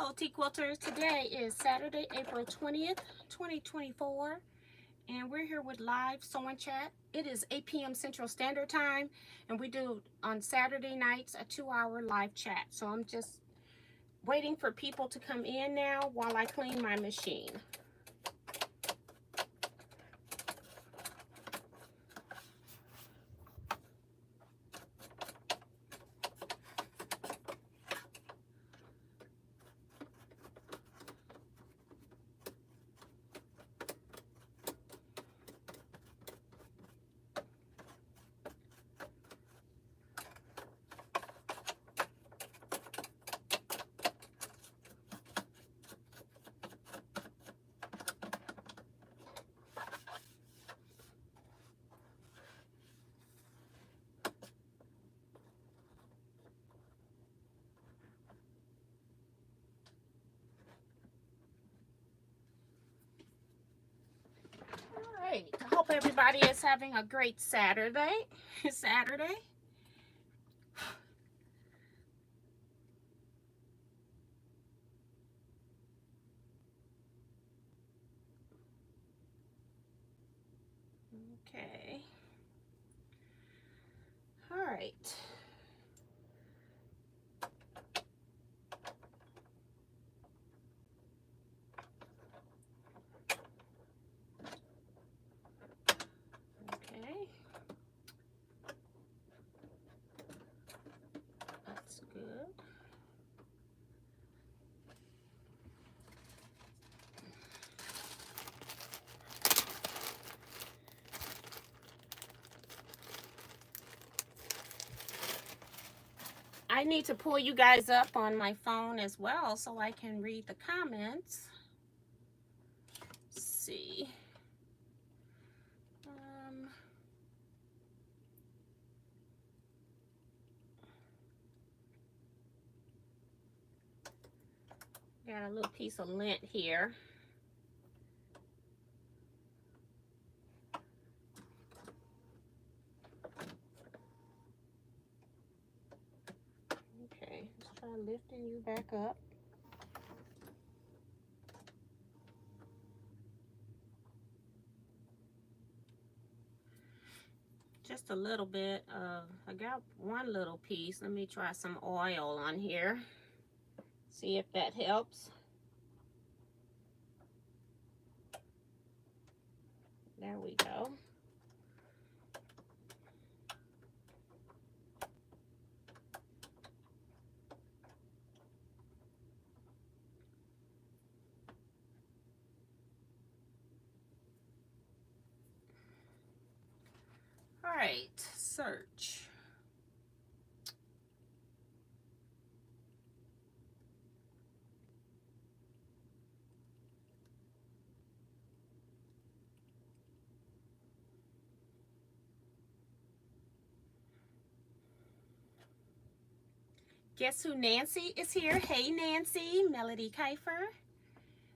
Hello, Teaquilters. Today is Saturday, April 20th, 2024, and we're here with live sewing chat. It is 8 p.m. Central Standard Time, and we do on Saturday nights a 2-hour live chat. So I'm just waiting for people to come in now while I clean my machine. I hope everybody is having a great Saturday. Okay. All right. Okay. That's good. I need to pull you guys up on my phone as well so I can read the comments. Let's see. Got a little piece of lint here. Okay, let's try lifting you back up. Just a little bit of, I got one little piece. Let me try some oil on here. See if that helps. There we go. All right, search. Guess who Nancy is here? Hey Nancy, Melody Kiefer.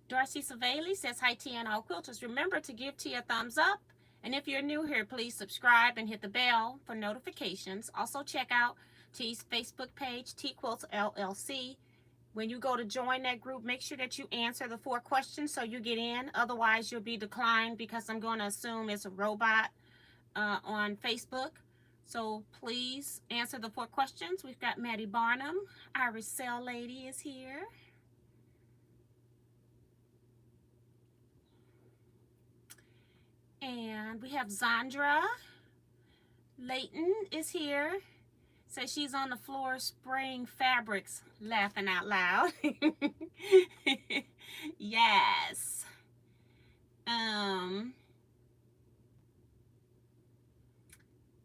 Darcy Savali says hi Tia and all quilters. Remember to give Tia a thumbs up. And if you're new here, please subscribe and hit the bell for notifications. Also check out T's Facebook page, Teaquilts LLC. When you go to join that group, make sure that you answer the 4 questions so you get in. Otherwise, you'll be declined because I'm going to assume it's a robot on Facebook. So please answer the 4 questions. We've got Maddie Barnum. Iris Cell Lady is here. And we have Zandra Layton is here. Says she's on the floor spraying fabrics, laughing out loud. Yes.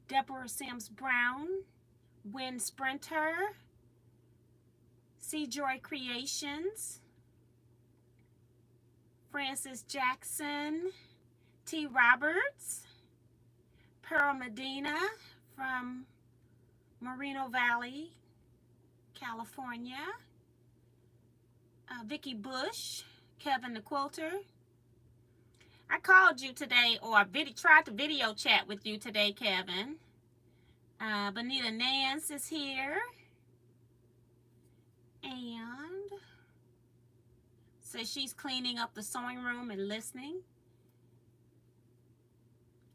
Deborah Sims Brown, Win Sprinter, Sea Joy Creations, Francis Jackson, T. Roberts, Pearl Medina from Moreno Valley, California, Vicky Bush, Kevin the Quilter. I called you today, or tried to video chat with you today, Kevin. Bonita Nance is here. And Says she's cleaning up the sewing room and listening.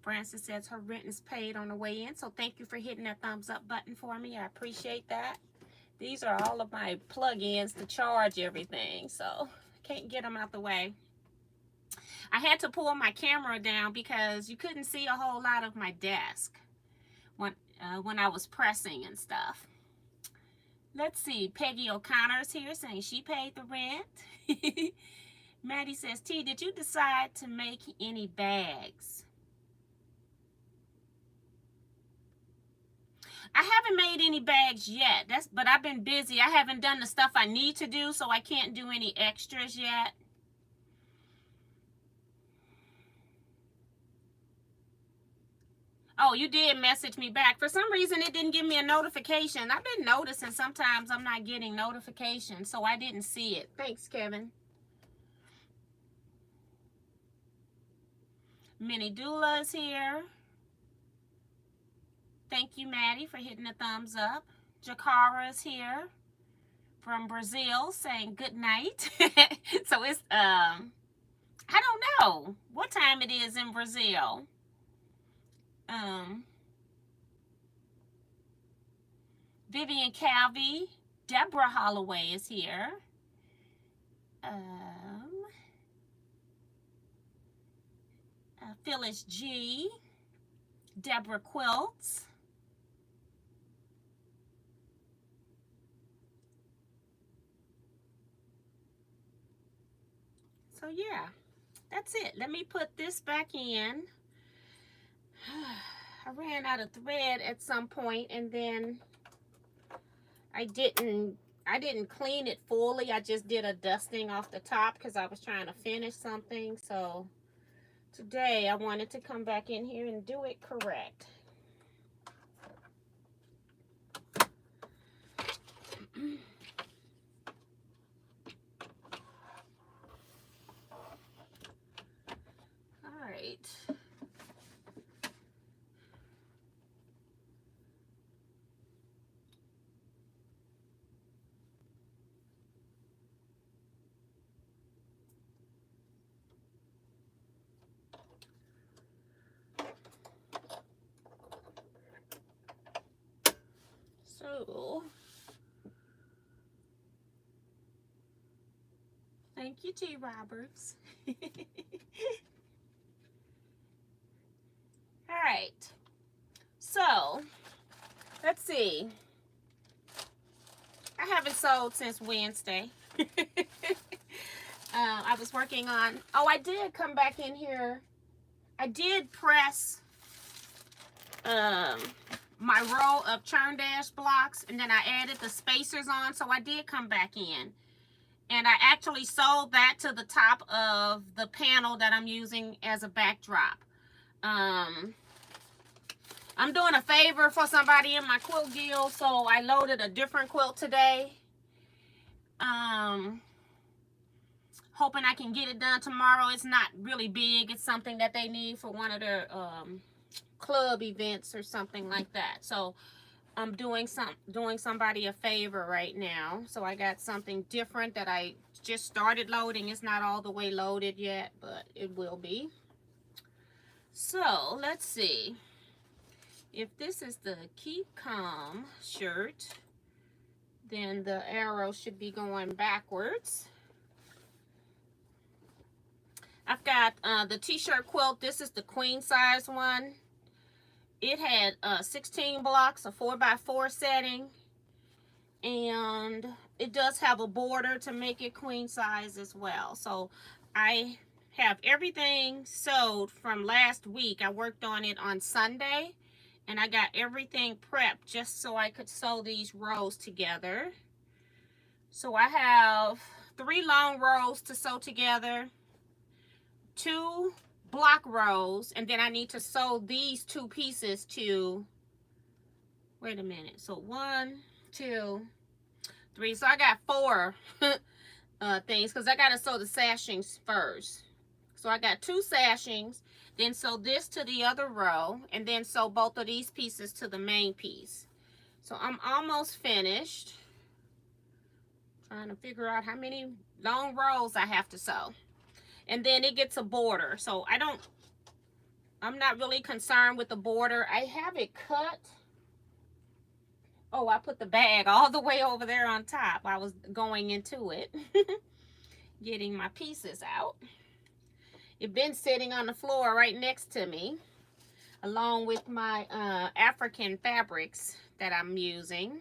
Francis says her rent is paid on the way in. So thank you for hitting that thumbs up button for me. I appreciate that. These are all of my plug-ins to charge everything. So can't get them out the way. I had to pull my camera down because you couldn't see a whole lot of my desk when I was pressing and stuff. Let's see. Peggy O'Connor's here saying she paid the rent. Maddie says, T, did you decide to make any bags? I haven't made any bags yet. But I've been busy. I haven't done the stuff I need to do, so I can't do any extras yet. Oh, you did message me back. For some reason, it didn't give me a notification. I've been noticing sometimes I'm not getting notifications, so I didn't see it. Thanks, Kevin. Minnie Doula is here. Thank you, Maddie, for hitting the thumbs up. Jakara is here from Brazil saying good night. So it's, I don't know what time it is in Brazil. Vivian Calvi, Deborah Holloway is here. Phyllis G, Deborah Quilts. So yeah, that's it. Let me put this back in. I ran out of thread at some point, and then I didn't clean it fully. I just did a dusting off the top because I was trying to finish something. So today I wanted to come back in here and do it correct. All right. So, thank you, T. Roberts. All right. So, let's see. I haven't sewed since Wednesday. I was working on, I did come back in here. I did press my row of churn dash blocks, and then I added the spacers on, so I did come back in. And I actually sewed that to the top of the panel that I'm using as a backdrop. I'm doing a favor for somebody in my quilt guild, so I loaded a different quilt today. Hoping I can get it done tomorrow. It's not really big. It's something that they need for one of their club events or something like that. So I'm doing somebody a favor right now. So I got something different that I just started loading. It's not all the way loaded yet, but it will be. So let's see. If this is the Keep Calm shirt, then the arrow should be going backwards. I've got the t-shirt quilt. This is the queen size one. It had 16 blocks, a 4x4 setting, and it does have a border to make it queen size as well. So I have everything sewed from last week. I worked on it on Sunday, and I got everything prepped just so I could sew these rows together. So I have 3 long rows to sew together, 2 block rows, and then I need to sew these 2 pieces to, wait a minute, so 1, 2, 3, so I got 4 things, because I got to sew the sashings first. So I got 2 sashings, then sew this to the other row, and then sew both of these pieces to the main piece. So I'm almost finished. Trying to figure out how many long rows I have to sew. And then it gets a border. So I'm not really concerned with the border. I have it cut. Oh, I put the bag all the way over there on top. I was going into it. Getting my pieces out. It's been sitting on the floor right next to me, along with my African fabrics that I'm using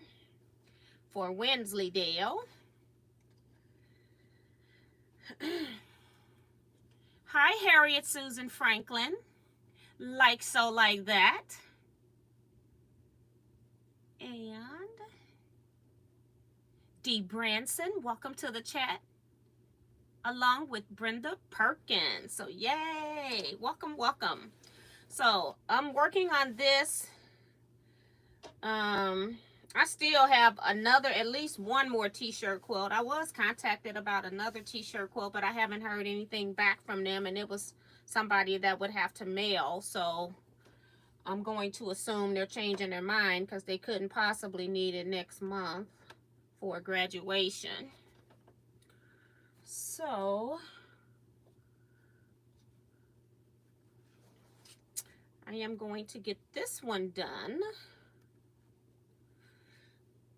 for Winsley Dale. Hi, Harriet Susan Franklin. Like so, like that. And Dee Branson, welcome to the chat. Along with Brenda Perkins. So yay, welcome, welcome. So I'm working on this. I still have at least one more t-shirt quilt. I was contacted about another t-shirt quilt, but I haven't heard anything back from them, and it was somebody that would have to mail. So I'm going to assume they're changing their mind because they couldn't possibly need it next month for graduation. So I am going to get this one done.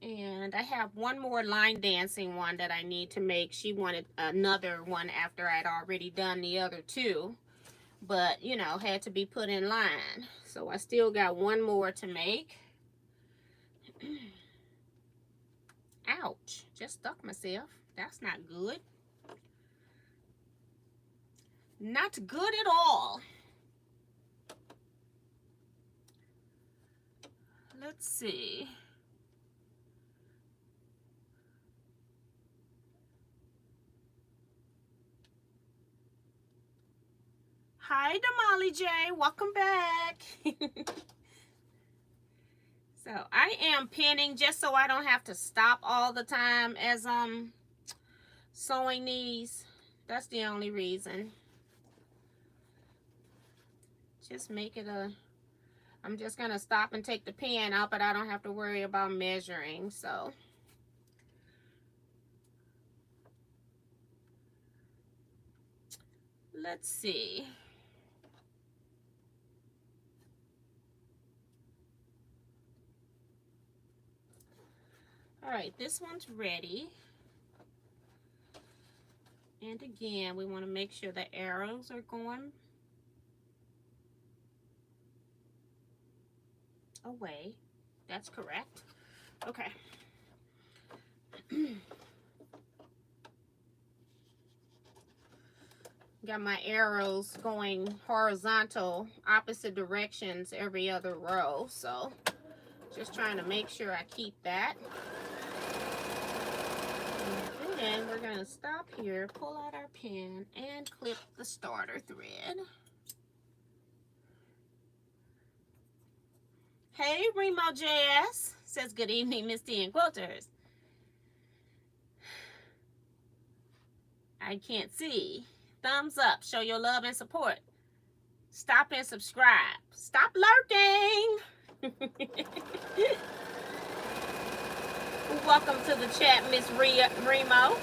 And I have one more line dancing one that I need to make. She wanted another one after I'd already done the other two. But, you know, had to be put in line. So I still got one more to make. Ouch. Just stuck myself. That's not good. Not good at all. Let's see. Hi, Damali J. Welcome back. So I am pinning just so I don't have to stop all the time as I'm sewing these. That's the only reason. Just make it I'm just going to stop and take the pin out, but I don't have to worry about measuring. So let's see. All right, this one's ready. And again, we want to make sure the arrows are going away. That's correct. Okay. Got my arrows going horizontal, opposite directions every other row. So just trying to make sure I keep that. And then we're going to stop here, pull out our pin, and clip the starter thread. Hey, Remo JS says, good evening, Miss D and Quilters. I can't see. Thumbs up. Show your love and support. Stop and subscribe. Stop lurking. Welcome to the chat, Miss Remo.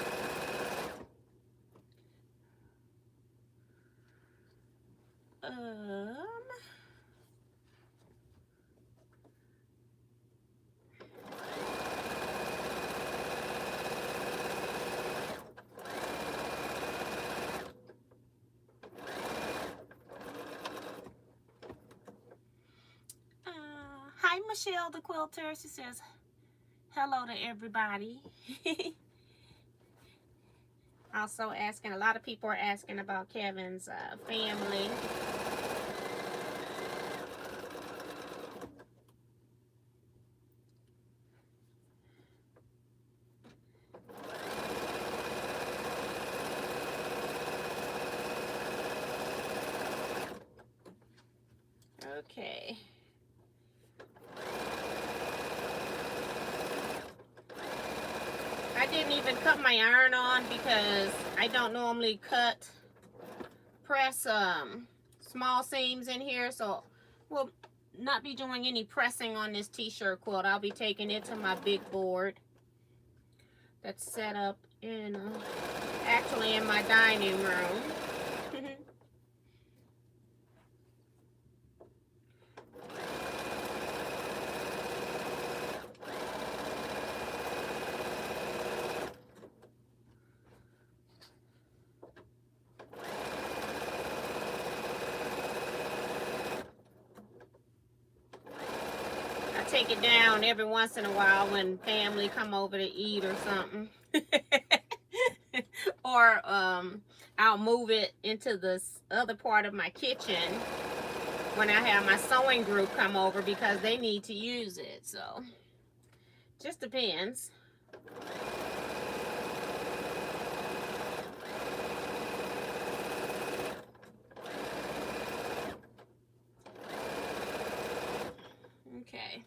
Hi, Michelle the Quilter. She says, hello to everybody. Also asking, a lot of people are asking about Kevin's family. Okay. I didn't even cut my iron on because I don't normally press small seams in here, so we'll not be doing any pressing on this t-shirt quilt. I'll be taking it to my big board that's set up in actually in my dining room. Take it down every once in a while when family come over to eat or something. Or I'll move it into this other part of my kitchen when I have my sewing group come over because they need to use it. So just depends. Okay.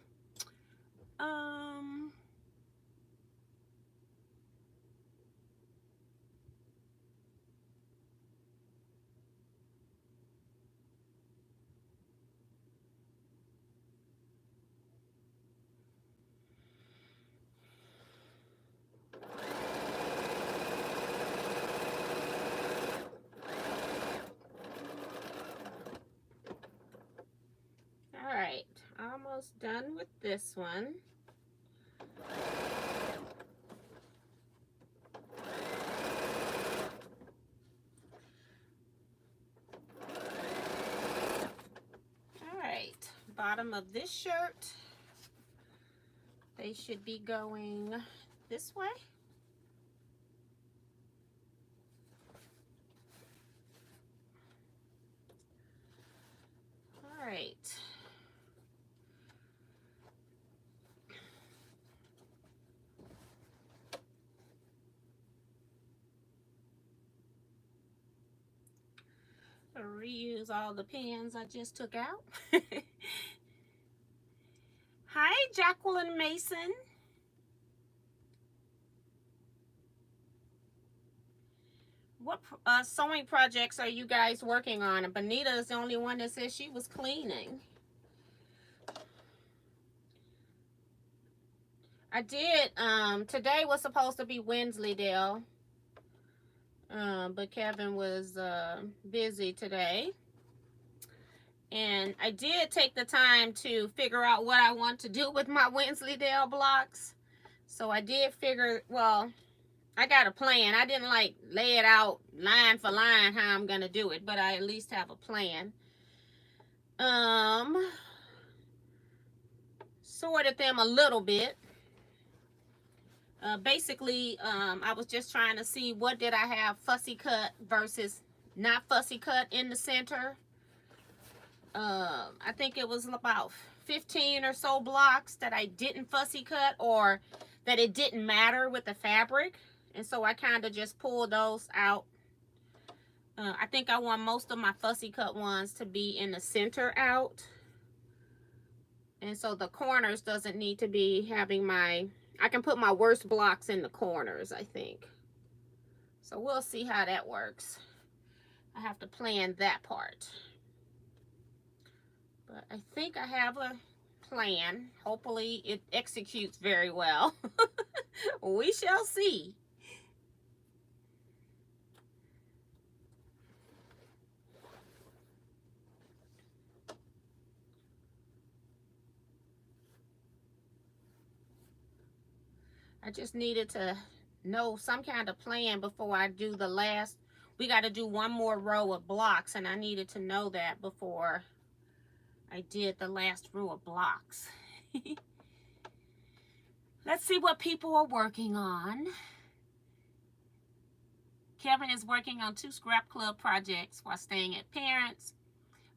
All right, almost done with this one. All right, bottom of this shirt, they should be going this way. All right. Reuse all the pins I just took out. Hi, Jacqueline Mason. What sewing projects are you guys working on? And Bonita is the only one that says she was cleaning. I did, today was supposed to be Winsley Dale. But Kevin was busy today. And I did take the time to figure out what I want to do with my Winsley Dale blocks. So I did figure, well, I got a plan. I didn't like lay it out line for line how I'm gonna do it, but I at least have a plan. Sorted them a little bit. Basically, I was just trying to see what did I have fussy cut versus not fussy cut in the center. I think it was about 15 or so blocks that I didn't fussy cut or that it didn't matter with the fabric. And so I kind of just pulled those out. I think I want most of my fussy cut ones to be in the center out. And so the corners doesn't need to be having my, I can put my worst blocks in the corners, I think. So we'll see how that works. I have to plan that part. But I think I have a plan. Hopefully it executes very well. We shall see. I just needed to know some kind of plan before I do the last. We got to do one more row of blocks, and I needed to know that before I did the last row of blocks. Let's see what people are working on. Kevin is working on 2 scrap club projects while staying at parents.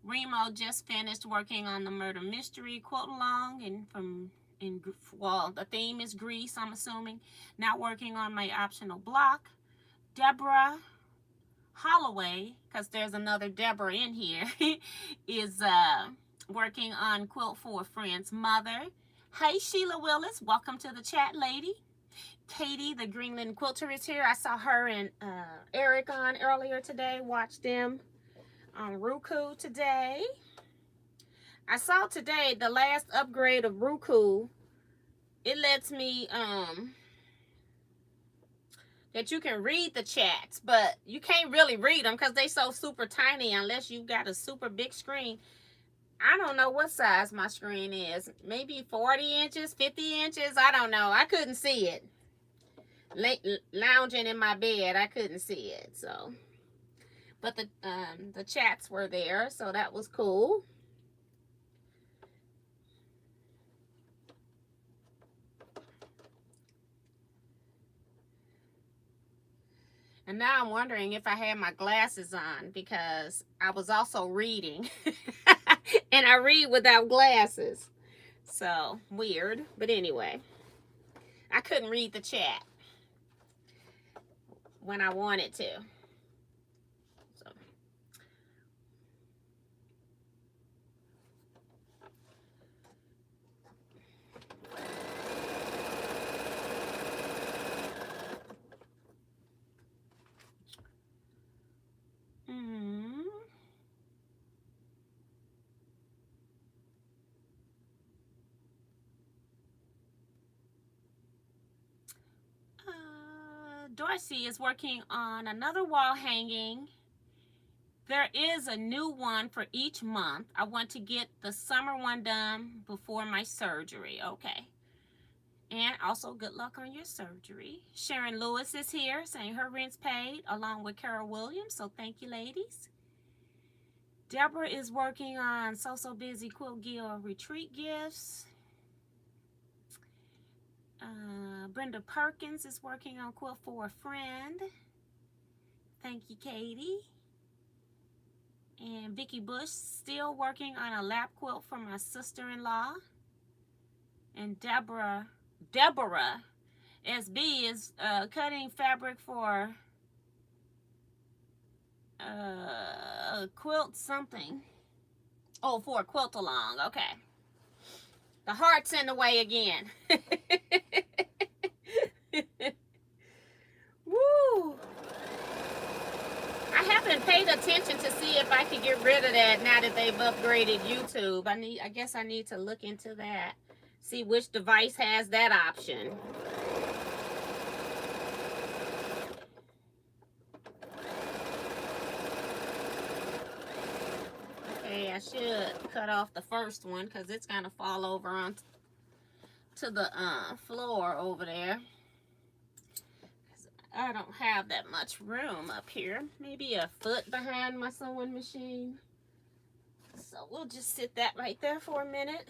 Remo just finished working on the murder mystery quilt along, and well, the theme is Greece, I'm assuming. Now working on my optional block. Deborah Holloway, because there's another Deborah in here, is working on quilt for a friend's mother. Hey, Sheila Willis, welcome to the chat, lady. Katie, the Greenland quilter, is here. I saw her and Eric on earlier today. Watched them on Roku today. I saw today the last upgrade of Roku. It lets me that you can read the chats, but you can't really read them because they so super tiny unless you've got a super big screen. I don't know what size my screen is. Maybe 40 inches, 50 inches. I don't know. I couldn't see it. Lounging in my bed, I couldn't see it. So, but the chats were there, so that was cool. And now I'm wondering if I had my glasses on because I was also reading. And I read without glasses. So, weird. But anyway, I couldn't read the chat when I wanted to. So. Dorsey is working on another wall hanging. There is a new one for each month. I want to get the summer one done before my surgery. Okay. And also, good luck on your surgery. Sharon Lewis is here saying her rent's paid along with Carol Williams. So thank you, ladies. Deborah is working on So Busy Quilt Guild retreat gifts. Brenda Perkins is working on quilt for a friend. Thank you, Katie. And Vicki Bush still working on a lap quilt for my sister-in-law. And Deborah SB is cutting fabric for a quilt something. Oh, for a quilt along. Okay. The heart's in the way again. Woo! I haven't paid attention to see if I can get rid of that now that they've upgraded YouTube. I guess I need to look into that. See which device has that option. Okay, I should cut off the first one because it's gonna fall over onto the floor over there. I don't have that much room up here. Maybe a foot behind my sewing machine. So we'll just sit that right there for a minute.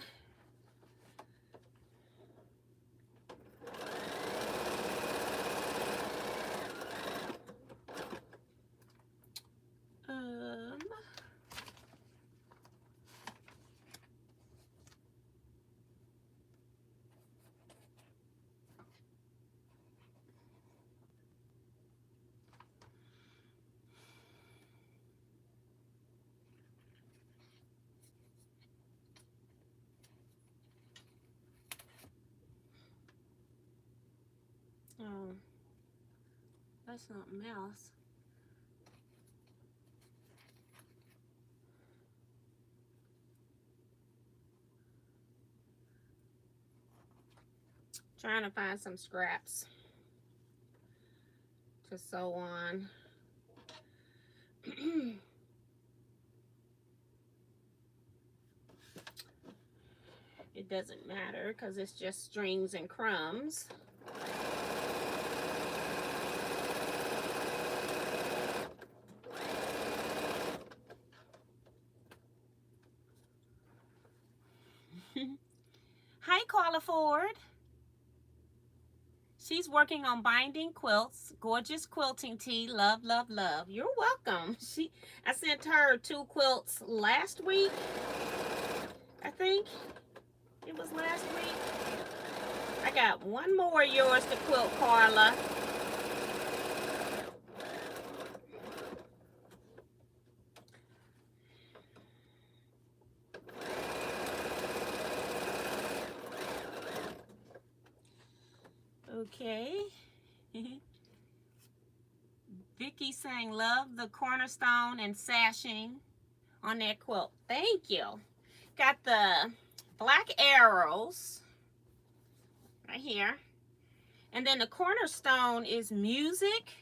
Oh, that's not mouse. Trying to find some scraps to sew on. It doesn't matter because it's just strings and crumbs. Hi, Carla Ford. She's working on binding quilts. Gorgeous quilting tea. Love, love, love. You're welcome. I sent her 2 quilts last week. I think it was last week. I got one more of yours to quilt, Carla. Okay. Vicky saying love the cornerstone and sashing on that quilt. Thank you. Got the black arrows right here. And then the cornerstone is music,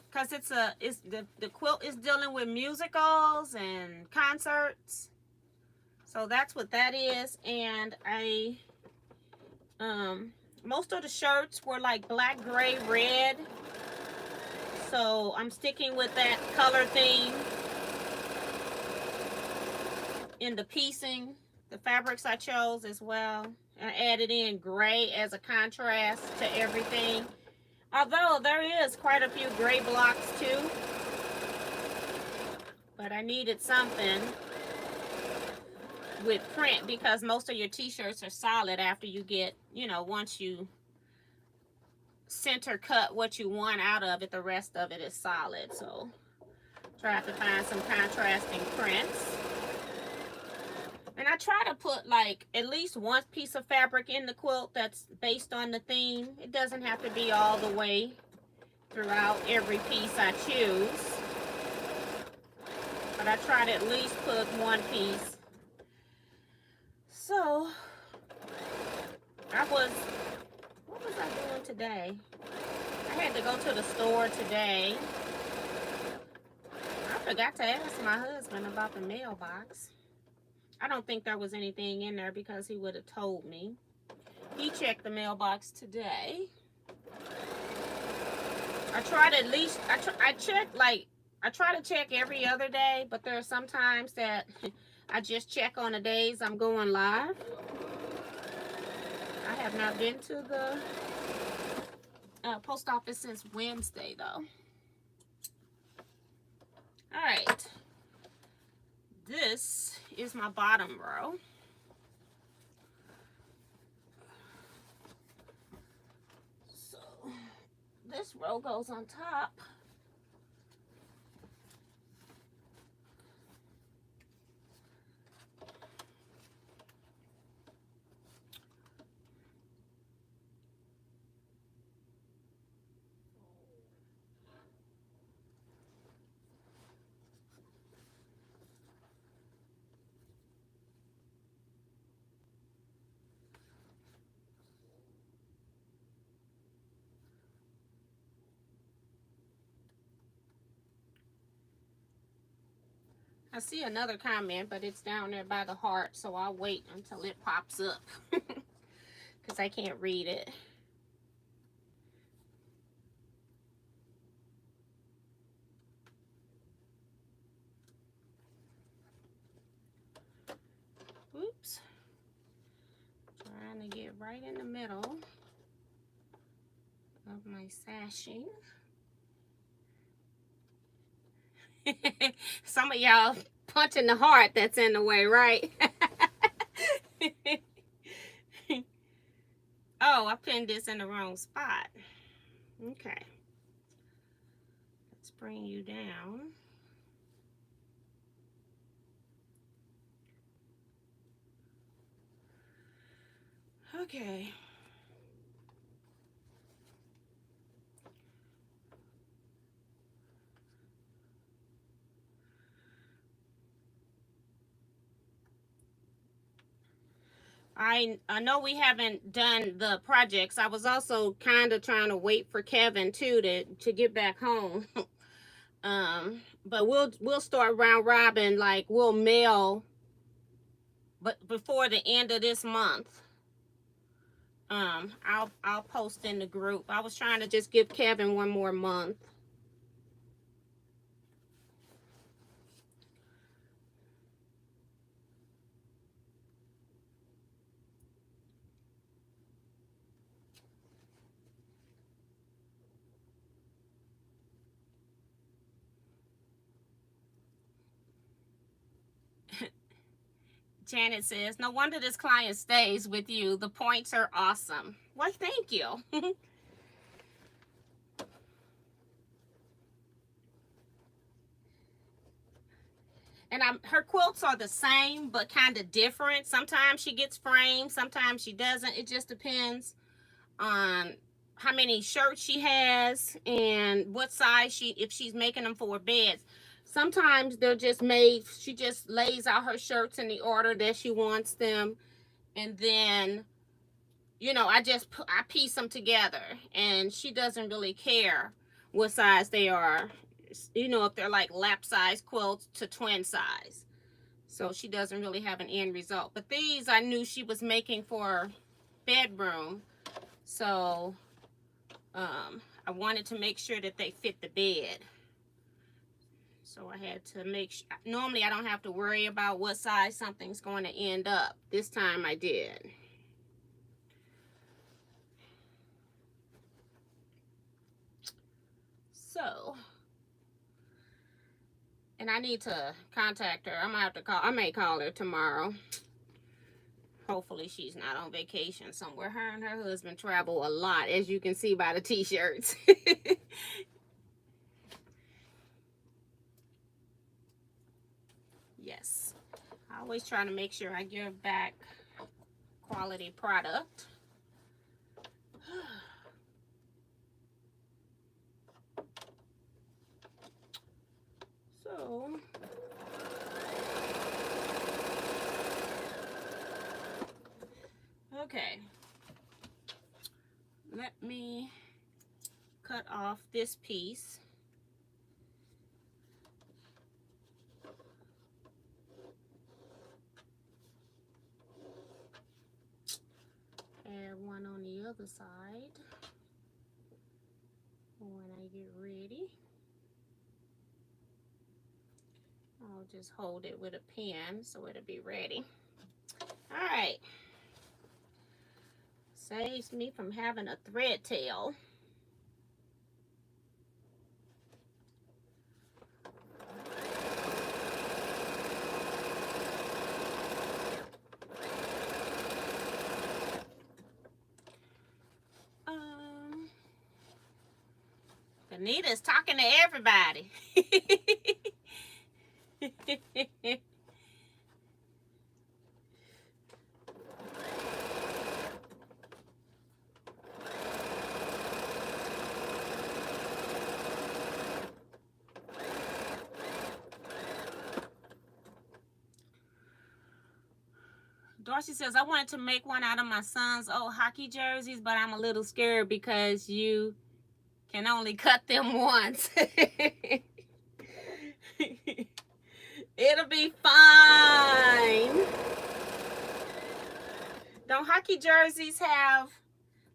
because the quilt is dealing with musicals and concerts. So that's what that is. And most of the shirts were like black, gray, red. So I'm sticking with that color theme in the piecing. The fabrics I chose as well. I added in gray as a contrast to everything. Although there is quite a few gray blocks too. But I needed something with print, because most of your t-shirts are solid after you get, you know, once you center cut what you want out of it, the rest of it is solid. So tried to find some contrasting prints. And I try to put like at least one piece of fabric in the quilt that's based on the theme. It doesn't have to be all the way throughout every piece I choose. But I try to at least put one piece. So, what was I doing today? I had to go to the store today. I forgot to ask my husband about the mailbox. I don't think there was anything in there because he would have told me. He checked the mailbox today. I try to check every other day, but there are some times that I just check on the days I'm going live. I have not been to the post office since Wednesday, though. All right. This is my bottom row. So this row goes on top. I see another comment, but it's down there by the heart, so I'll wait until it pops up because I can't read it. Oops. Trying to get right in the middle of my sashing. Some of y'all punching the heart that's in the way, right? Oh, I pinned this in the wrong spot. Okay. Let's bring you down. Okay. I know we haven't done the projects. I was also kind of trying to wait for Kevin too to get back home. But we'll start round robin, like we'll mail, but before the end of this month. I'll post in the group. I was trying to just give Kevin one more month. Janet says, no wonder this client stays with you. The points are awesome. Well, thank you. And her quilts are the same, but kind of different. Sometimes she gets framed, sometimes she doesn't. It just depends on how many shirts she has and what size if she's making them for beds. Sometimes they're just made, she just lays out her shirts in the order that she wants them. And then, you know, I piece them together, and she doesn't really care what size they are, you know, if they're like lap size quilts to twin size. So she doesn't really have an end result. But these I knew she was making for bedroom, so I wanted to make sure that they fit the bed. So I had to make sure. Normally I don't have to worry about what size something's going to end up. This time I did. So, and I need to contact her. I'm gonna have to call. I may call her tomorrow. Hopefully she's not on vacation somewhere. Her and her husband travel a lot, as you can see by the t-shirts. Yes, I always try to make sure I give back quality product. So, okay, let me cut off this piece. Add one on the other side when I get ready. I'll just hold it with a pen so it'll be ready. All right. Saves me from having a thread tail. Anita's talking to everybody. Dorsey says, I wanted to make one out of my son's old hockey jerseys, but I'm a little scared because you can only cut them once. It'll be fine. Don't hockey jerseys have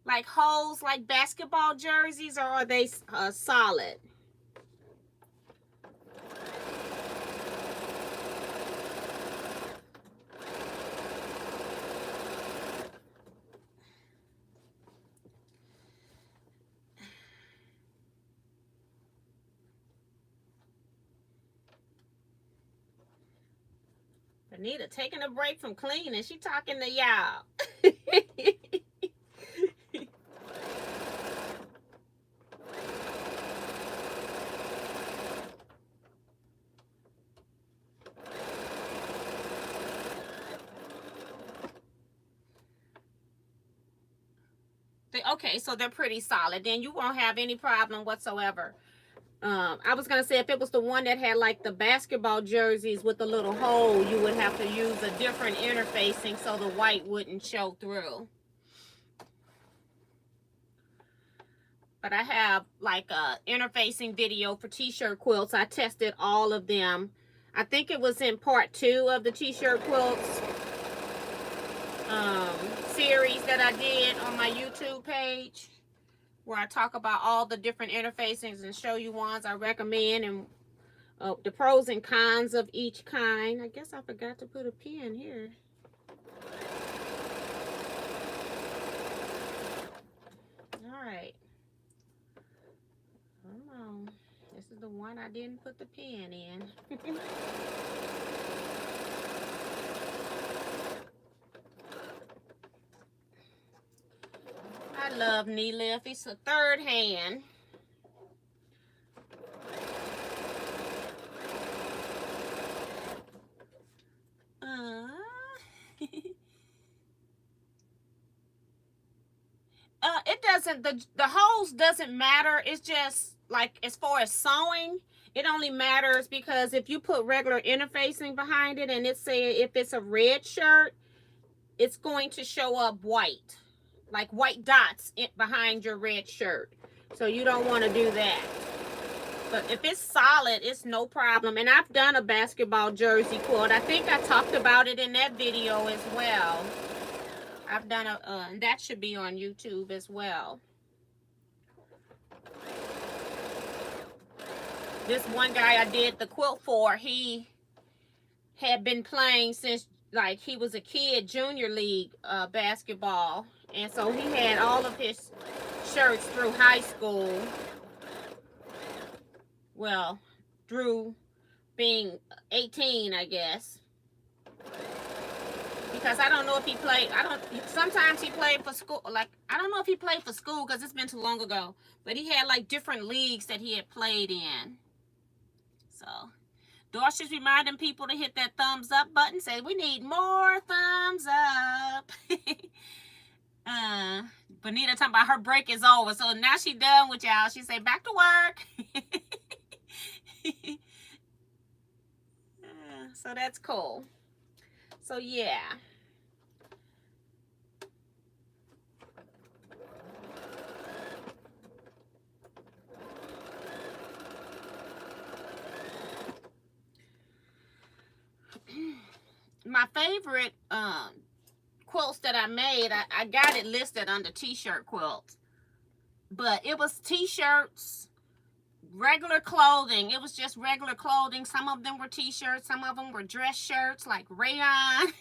like holes like basketball jerseys, or are they solid? Anita taking a break from cleaning. She talking to y'all. Okay, so they're pretty solid. Then you won't have any problem whatsoever. I was going to say if it was the one that had like the basketball jerseys with the little hole, you would have to use a different interfacing so the white wouldn't show through. But I have like a interfacing video for t-shirt quilts. I tested all of them. I think it was in part 2 of the t-shirt quilts series that I did on my YouTube page, where I talk about all the different interfacings and show you ones I recommend and the pros and cons of each kind. I guess I forgot to put a pin here. All right. Come on. This is the one I didn't put the pin in. I love knee lift. It's a third hand. It doesn't, the holes doesn't matter. It's just like as far as sewing, it only matters because if you put regular interfacing behind it and it say if it's a red shirt, it's going to show up white. like white dots behind your red shirt. So you don't want to do that. But if it's solid, it's no problem. And I've done a basketball jersey quilt. I think I talked about it in that video as well. I've done and that should be on YouTube as well. This one guy I did the quilt for, he had been playing since like he was a kid, junior league basketball. And so he had all of his shirts through high school. Well, through being 18, I guess. Because I don't know if he played, sometimes he played for school, like, I don't know if he played for school because it's been too long ago. But he had like different leagues that he had played in. So, Dorothy's reminding people to hit that thumbs up button. Say, we need more thumbs up. Bonita talking about her break is over. So now she done with y'all. She say, back to work. So that's cool. So yeah. My favorite quilts that I made, I got it listed under t-shirt quilts. But it was t-shirts, regular clothing. It was just regular clothing. Some of them were t-shirts. Some of them were dress shirts like rayon.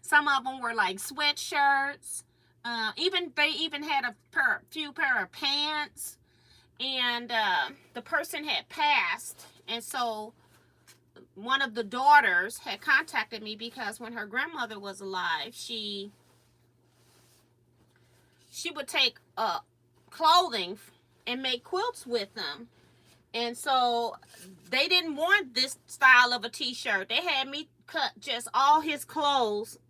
Some of them were like sweatshirts. They even had a few pair of pants. And the person had passed. And so one of the daughters had contacted me because when her grandmother was alive, she would take clothing and make quilts with them. And so they didn't want this style of a t-shirt. They had me cut just all his clothes.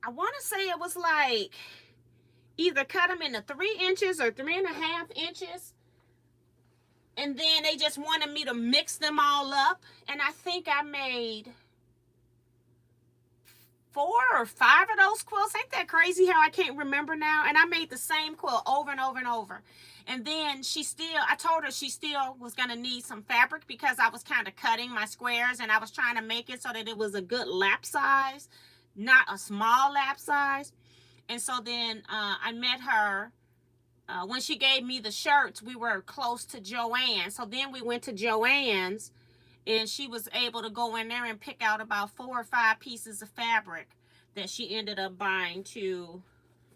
I want to say it was like either cut them into 3 inches or 3.5 inches. And then they just wanted me to mix them all up. And I think I made 4 or 5 of those quilts. Ain't that crazy how I can't remember now? And I made the same quilt over and over and over. And then I told her she still was going to need some fabric because I was kind of cutting my squares and I was trying to make it so that it was a good lap size, not a small lap size. And so then I met her. When she gave me the shirts, we were close to Joann's. So then we went to Joann's, and she was able to go in there and pick out about 4 or 5 pieces of fabric that she ended up buying to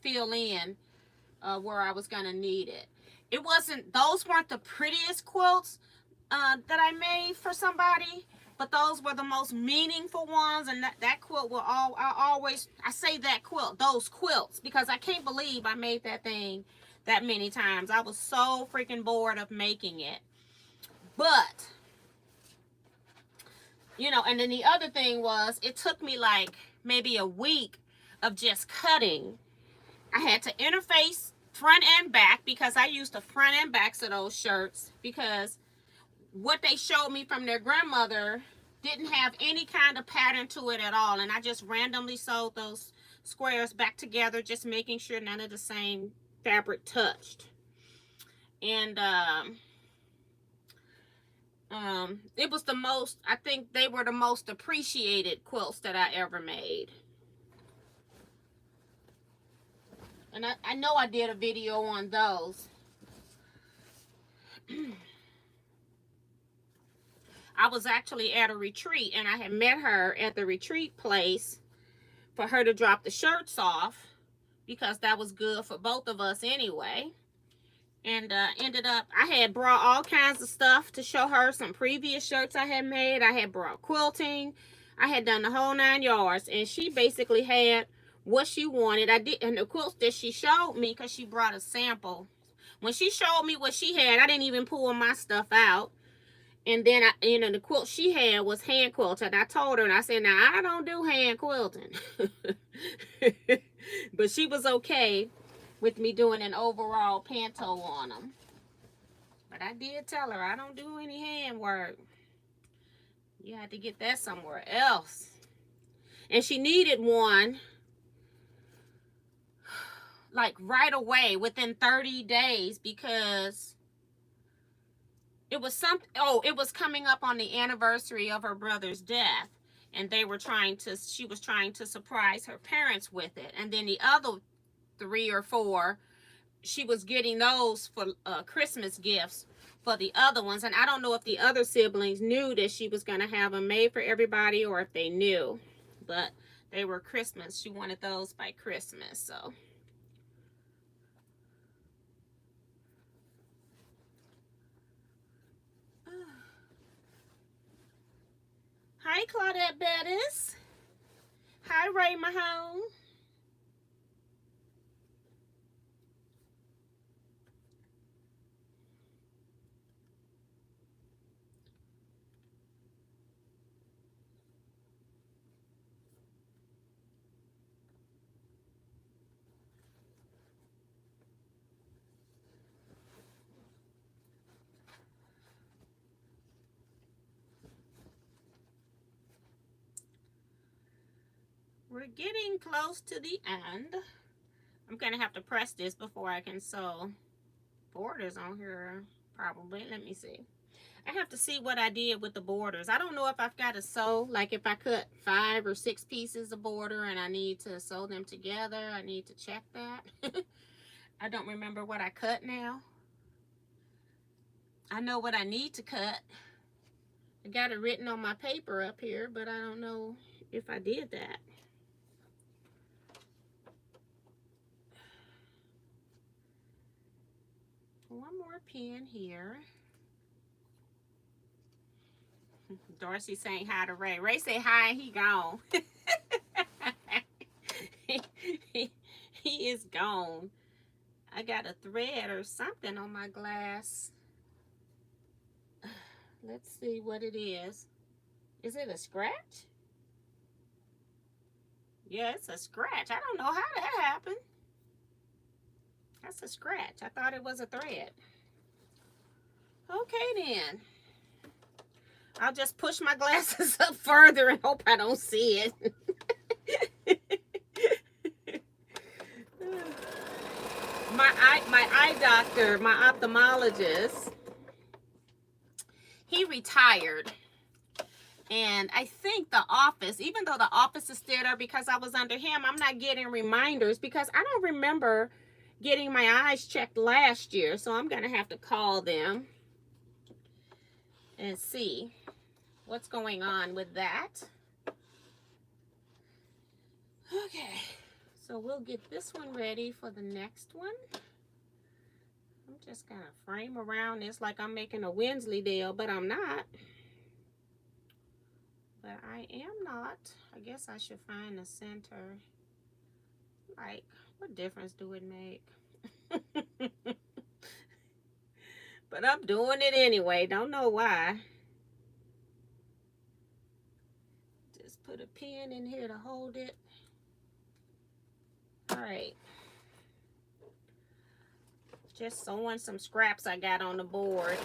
fill in where I was going to need it. Those weren't the prettiest quilts that I made for somebody, but those were the most meaningful ones. And that quilt I say that quilt, those quilts, because I can't believe I made that thing that many times. I was so freaking bored of making it. But, you know, and then the other thing was, it took me like maybe a week of just cutting. I had to interface front and back because I used the front and backs of those shirts because what they showed me from their grandmother didn't have any kind of pattern to it at all. And I just randomly sewed those squares back together, just making sure none of the same fabric touched. And it was I think they were the most appreciated quilts that I ever made. And I know I did a video on those. I was actually at a retreat and I had met her at the retreat place for her to drop the shirts off because that was good for both of us anyway. And ended up, I had brought all kinds of stuff to show her, some previous shirts I had made. I had brought quilting. I had done the whole 9 yards. And she basically had what she wanted. And the quilts that she showed me, because she brought a sample. When she showed me what she had, I didn't even pull my stuff out. And then, the quilt she had was hand quilted. I told her, and I said, now, I don't do hand quilting. But she was okay with me doing an overall panto on them. But I did tell her, I don't do any hand work. You had to get that somewhere else. And she needed one like right away within 30 days because it was it was coming up on the anniversary of her brother's death, and she was trying to surprise her parents with it. And then the other 3 or 4, she was getting those for Christmas gifts for the other ones. And I don't know if the other siblings knew that she was going to have them made for everybody or if they knew, but they were Christmas. She wanted those by Christmas, so. Hi, Claudette Bettis. Hi, Ray Mahone. We're getting close to the end. I'm going to have to press this before I can sew borders on here, probably. Let me see. I have to see what I did with the borders. I don't know if I've got to sew, like if I cut 5 or 6 pieces of border and I need to sew them together. I need to check that. I don't remember what I cut now. I know what I need to cut. I got it written on my paper up here, but I don't know if I did that. One more pin here. Darcy saying hi to Ray. Ray say hi, he gone. he is gone. I got a thread or something on my glass. Let's see what it is. Is it a scratch? Yeah, it's a scratch. I don't know how that happened. That's a scratch. I thought it was a thread. Okay then. I'll just push my glasses up further and hope I don't see it. my eye doctor, my ophthalmologist, he retired. And I think the office, even though the office is still there because I was under him, I'm not getting reminders because I don't remember getting my eyes checked last year. So I'm going to have to call them and see what's going on with that. Okay, so we'll get this one ready for the next one. I'm just going to frame around this like I'm making a Winsley Dale, but I'm not. But I am not. I guess I should find the center. Like, what difference do it make? But I'm doing it anyway. Don't know why. Just put a pin in here to hold it. All right. Just sewing some scraps I got on the board.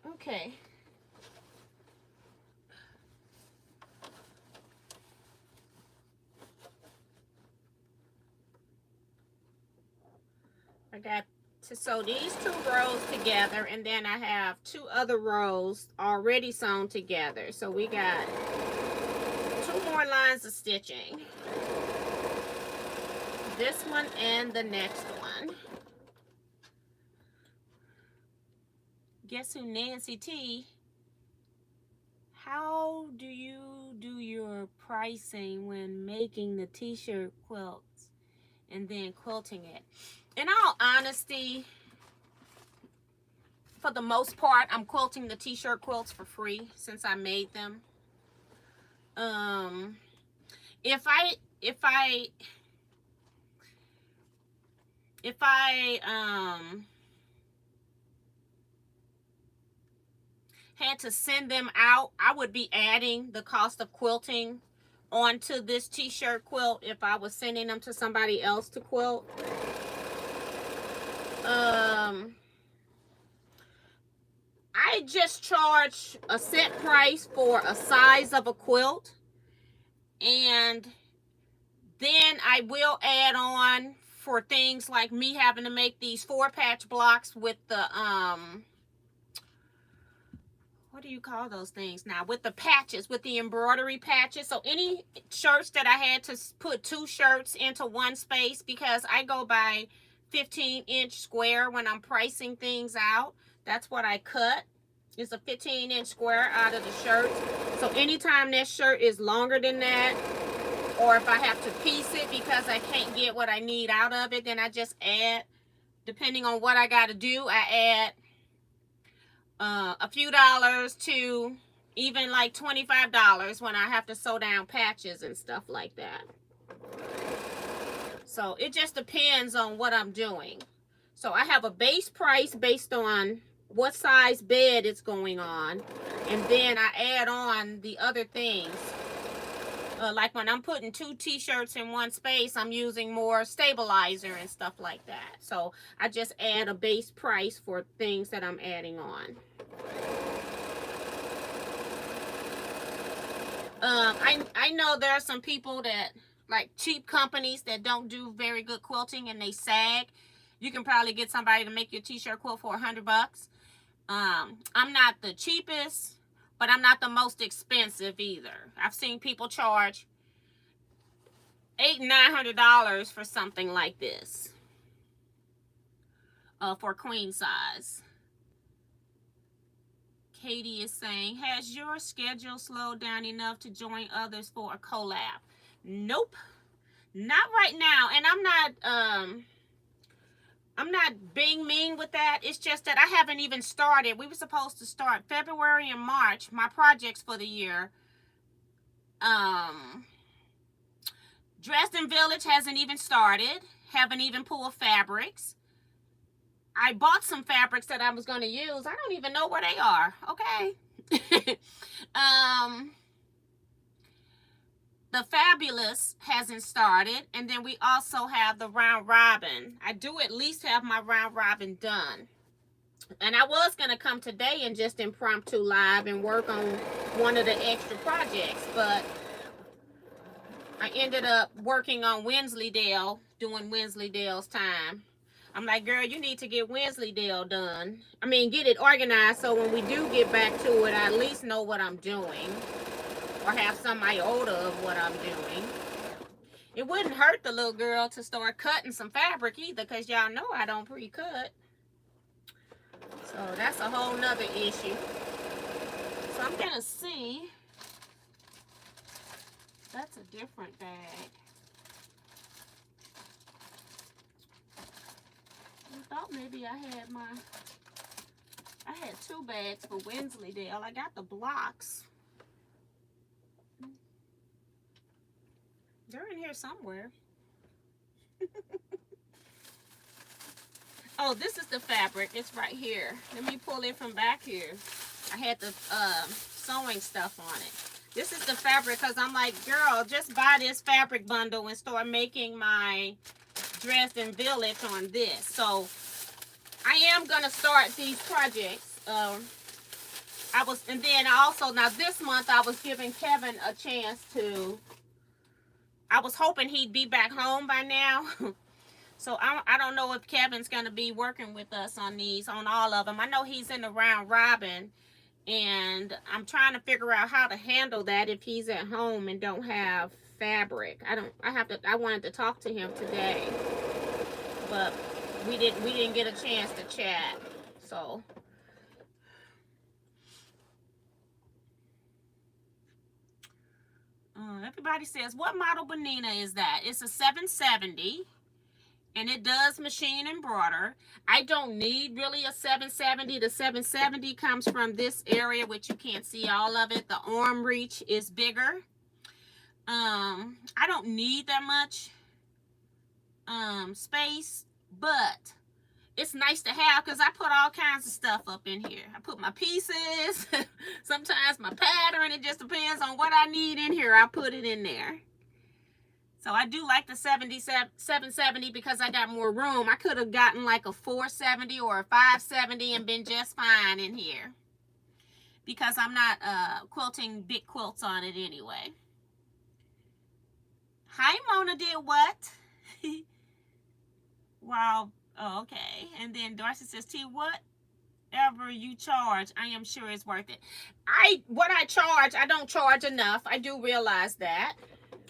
Okay. I got to sew these 2 rows together, and then I have 2 other rows already sewn together. So we got 2 more lines of stitching. This one and the next one. Guess who, Nancy T? How do you do your pricing when making the t-shirt quilts and then quilting it? In all honesty, for the most part, I'm quilting the t-shirt quilts for free since I made them. If I had to send them out, I would be adding the cost of quilting onto this t-shirt quilt if I was sending them to somebody else to quilt. I just charge a set price for a size of a quilt, and then I will add on for things like me having to make these 4-patch blocks with the what do you call those things now, with the patches, with the embroidery patches. So any shirts that I had to put 2 shirts into one space, because I go by 15-inch square when I'm pricing things out. That's what I cut, is a 15-inch square out of the shirt. So anytime that shirt is longer than that, or if I have to piece it because I can't get what I need out of it, then I just add, depending on what I got to do, I add a few dollars to even like $25 when I have to sew down patches and stuff like that. So it just depends on what I'm doing. So I have a base price based on what size bed it's going on, and then I add on the other things. Like when I'm putting 2 t-shirts in one space, I'm using more stabilizer and stuff like that. So I just add a base price for things that I'm adding on. I know there are some people that, like cheap companies that don't do very good quilting and they sag. You can probably get somebody to make your t-shirt quilt for $100. I'm not the cheapest, but I'm not the most expensive either. I've seen people charge $800 and $900 for something like this, for queen size. Katie is saying, has your schedule slowed down enough to join others for a collab? Nope, not right now. And I'm not being mean with that. It's just that I haven't even started. We were supposed to start February and March, my projects for the year. Dresden Village hasn't even started. Haven't even pulled fabrics. I bought some fabrics that I was going to use. I don't even know where they are. Okay. The Fabulous hasn't started. And then we also have the Round Robin. I do at least have my Round Robin done. And I was going to come today and just impromptu live and work on one of the extra projects. But I ended up working on Winsley Dale, doing Winsley Dale's time. I'm like, girl, you need to get Winsley Dale done. I mean, get it organized so when we do get back to it, I at least know what I'm doing. Or have some iota of what I'm doing. It wouldn't hurt the little girl to start cutting some fabric either, because y'all know I don't pre-cut. So that's a whole nother issue. So I'm going to see. That's a different bag. I thought maybe I had 2 bags for Winsley Dale. I got the blocks. They're in here somewhere. Oh, this is the fabric. It's right here. Let me pull it from back here. I had the sewing stuff on it. This is the fabric, because I'm like, girl, just buy this fabric bundle and start making my Dresden Village on this. So I am going to start these projects. And then also, now this month I was giving Kevin a chance to, I was hoping he'd be back home by now. So I don't know if Kevin's going to be working with us on these, on all of them. I know he's in the Round Robin, and I'm trying to figure out how to handle that if he's at home and don't have fabric. I wanted to talk to him today, but we didn't get a chance to chat. So everybody says, what model Bonina is that? It's a 770. And it does machine embroider. I don't need really a 770. The 770 comes from this area, which you can't see all of it. The arm reach is bigger. I don't need that much space, but it's nice to have because I put all kinds of stuff up in here. I put my pieces, sometimes my pattern. It just depends on what I need in here. I put it in there. So I do like the 770 because I got more room. I could have gotten like a 470 or a 570 and been just fine in here. because I'm not quilting big quilts on it anyway. Hi, Mona did what? Wow. Oh, okay. And then Darcy says, T, whatever you charge, I am sure it's worth it. What I charge, I don't charge enough. I do realize that.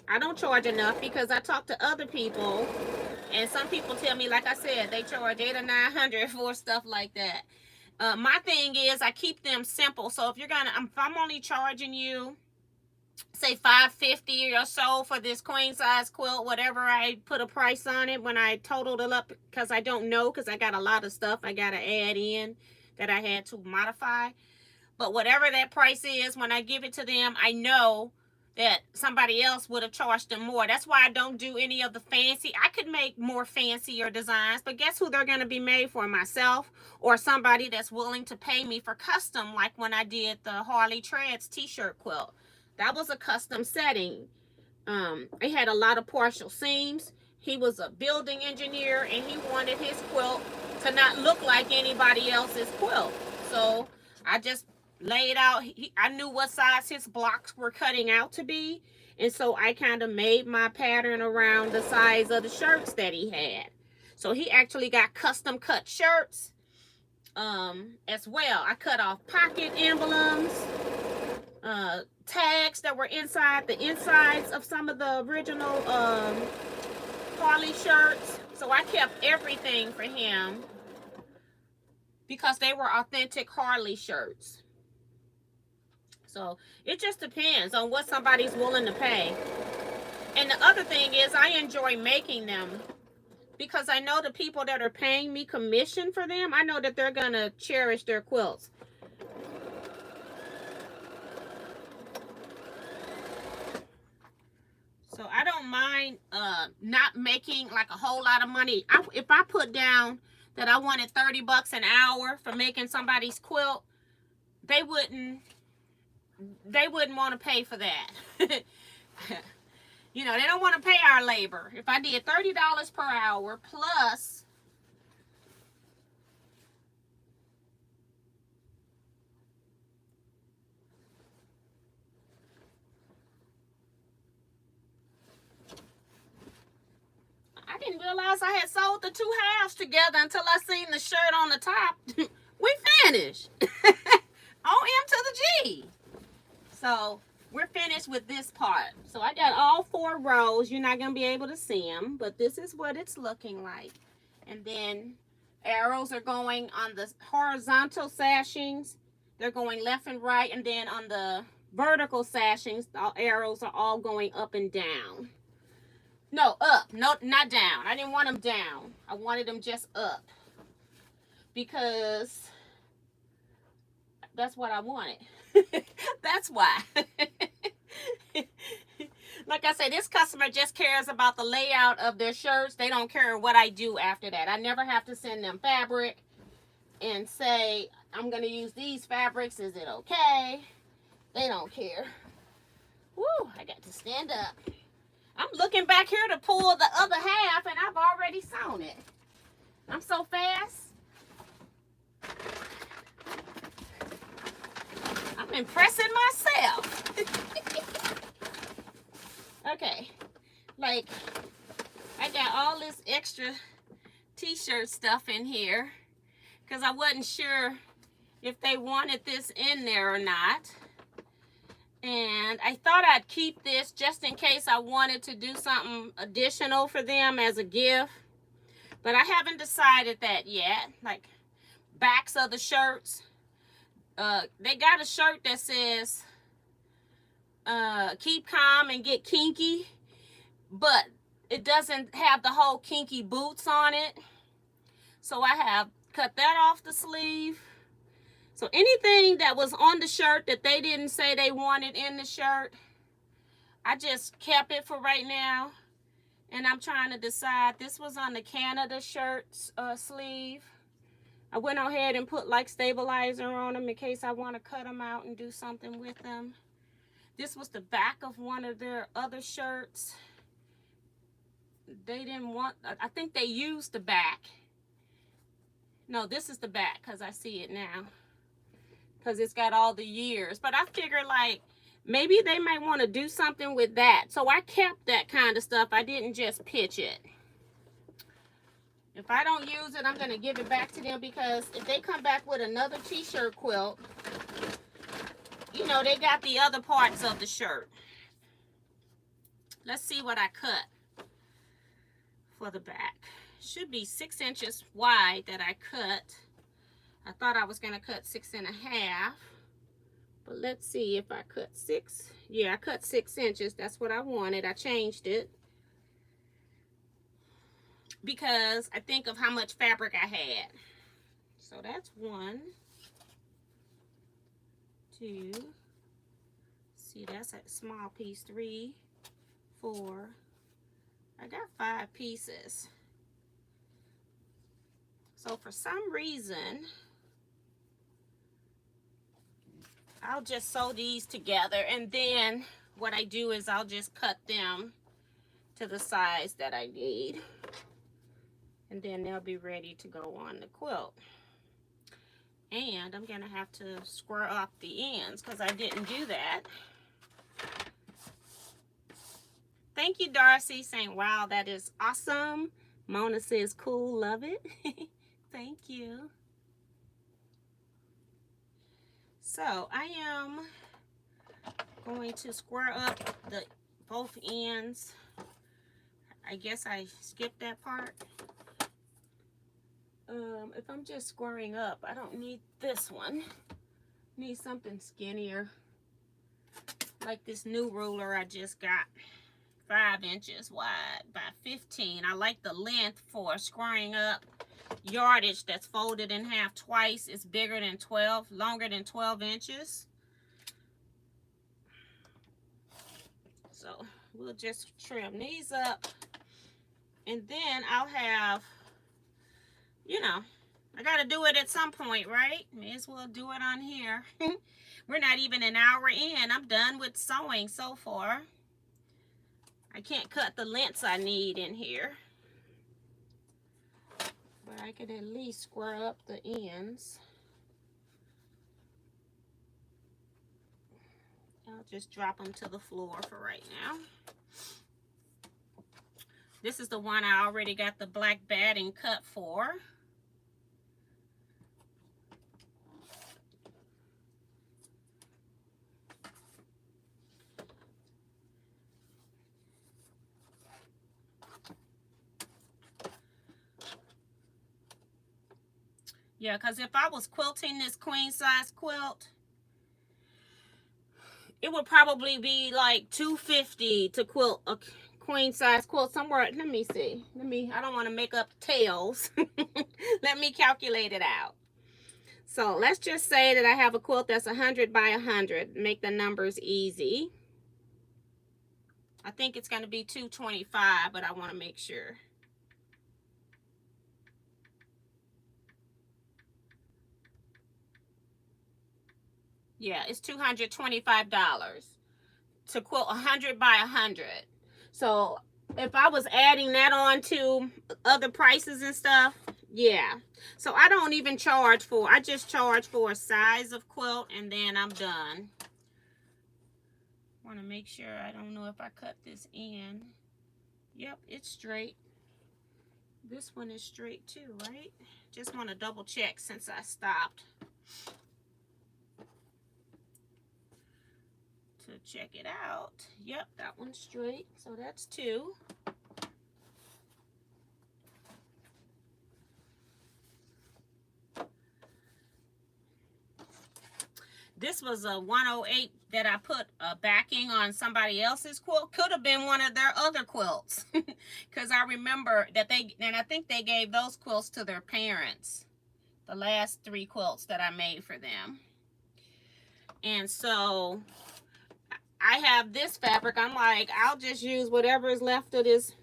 I don't charge enough because I talk to other people, and some people tell me, like I said, they charge $800 or $900 for stuff like that. My thing is I keep them simple. So if I'm only charging you, say $550 or so for this queen size quilt, whatever I put a price on it when I totaled it up, because I don't know, because I got a lot of stuff I got to add in that I had to modify. But whatever that price is, when I give it to them, I know that somebody else would have charged them more. That's why I don't do any of the fancy. I could make more fancier designs, but guess who they're going to be made for? Myself, or somebody that's willing to pay me for custom, like when I did the Harley Treads t-shirt quilt. That was a custom setting. It had a lot of partial seams. He was a building engineer, and he wanted his quilt to not look like anybody else's quilt. So I just laid out, I knew what size his blocks were cutting out to be, and so I kind of made my pattern around the size of the shirts that he had. So he actually got custom cut shirts as well. I cut off pocket emblems, tags that were inside the insides of some of the original Harley shirts. So I kept everything for him because they were authentic Harley shirts. So it just depends on what somebody's willing to pay. And the other thing is, I enjoy making them because I know the people that are paying me commission for them, I know that they're going to cherish their quilts. So I don't mind not making like a whole lot of money. If I put down that I wanted $30 an hour for making somebody's quilt, they wouldn't want to pay for that. You know, they don't want to pay our labor. If I did $30 per hour plus I didn't realize I had sold the two halves together until I seen the shirt on the top. We finished. OM to the G. So we're finished with this part. So I got all 4 rows. You're not going to be able to see them, but this is what it's looking like. And then arrows are going on the horizontal sashings. They're going left and right. And then on the vertical sashings, the arrows are all going up and down. No, up. No, not down. I didn't want them down. I wanted them just up. Because that's what I wanted. That's why. Like I said, this customer just cares about the layout of their shirts. They don't care what I do after that. I never have to send them fabric and say, I'm going to use these fabrics. Is it okay? They don't care. Woo, I got to stand up. I'm looking back here to pull the other half, and I've already sewn it. I'm so fast. I'm impressing myself. Okay, like I got all this extra t-shirt stuff in here because I wasn't sure if they wanted this in there or not. And I thought I'd keep this just in case I wanted to do something additional for them as a gift. But I haven't decided that yet. Like backs of the shirts. They got a shirt that says keep calm and get kinky. But it doesn't have the whole kinky boots on it. So I have cut that off the sleeve. So anything that was on the shirt that they didn't say they wanted in the shirt, I just kept it for right now. And I'm trying to decide. This was on the Canada shirts sleeve. I went ahead and put like stabilizer on them in case I want to cut them out and do something with them. This was the back of one of their other shirts. They didn't want, I think they used the back. No, this is the back because I see it now. because it's got all the years. But I figured like maybe they might want to do something with that. So I kept that kind of stuff. I didn't just pitch it. If I don't use it, I'm going to give it back to them, because if they come back with another t-shirt quilt, you know, they got the other parts of the shirt. Let's see what I cut for the back. Should be 6 inches wide that I cut. I thought I was going to cut 6.5, but let's see if I cut 6. Yeah, I cut 6 inches. That's what I wanted. I changed it because I think of how much fabric I had. So that's 1, 2, see, that's a small piece, 3, 4, I got 5 pieces. So for some reason, I'll just sew these together, and then what I do is I'll just cut them to the size that I need, and then they'll be ready to go on the quilt. And I'm gonna have to square up the ends because I didn't do that. Thank you, Darcy, saying, wow, that is awesome. Mona says, cool, love it. Thank you. So I am going to square up both ends. I guess I skipped that part. If I'm just squaring up, I don't need this one. Need something skinnier, like this new ruler I just got. 5 inches wide by 15. I like the length for squaring up yardage that's folded in half twice. It's bigger than 12, longer than 12 inches. So we'll just trim these up, and then I'll have, you know, I gotta do it at some point, right? May as well do it on here. We're not even an hour in. I'm done with sewing so far. I can't cut the lengths I need in here, but I could at least square up the ends. I'll just drop them to the floor for right now. This is the one I already got the black batting cut for. Yeah, because if I was quilting this queen size quilt, it would probably be like $250 to quilt a queen size quilt somewhere. Let me see. I don't want to make up tails. Let me calculate it out. So let's just say that I have a quilt that's 100 by 100. Make the numbers easy. I think it's going to be $225, but I want to make sure. Yeah, it's $225 to quilt 100 by 100. So if I was adding that on to other prices and stuff, yeah. So I don't even charge for, I just charge for a size of quilt, and then I'm done. Want to make sure, I don't know if I cut this in. Yep, it's straight. This one is straight too, right? Just want to double check since I stopped to check it out. Yep, that one's straight, so that's 2. This was a 108 that I put a backing on somebody else's quilt. Could have been one of their other quilts, because I remember that and I think they gave those quilts to their parents, the last 3 quilts that I made for them. And so I have this fabric. I'm like, I'll just use whatever is left of this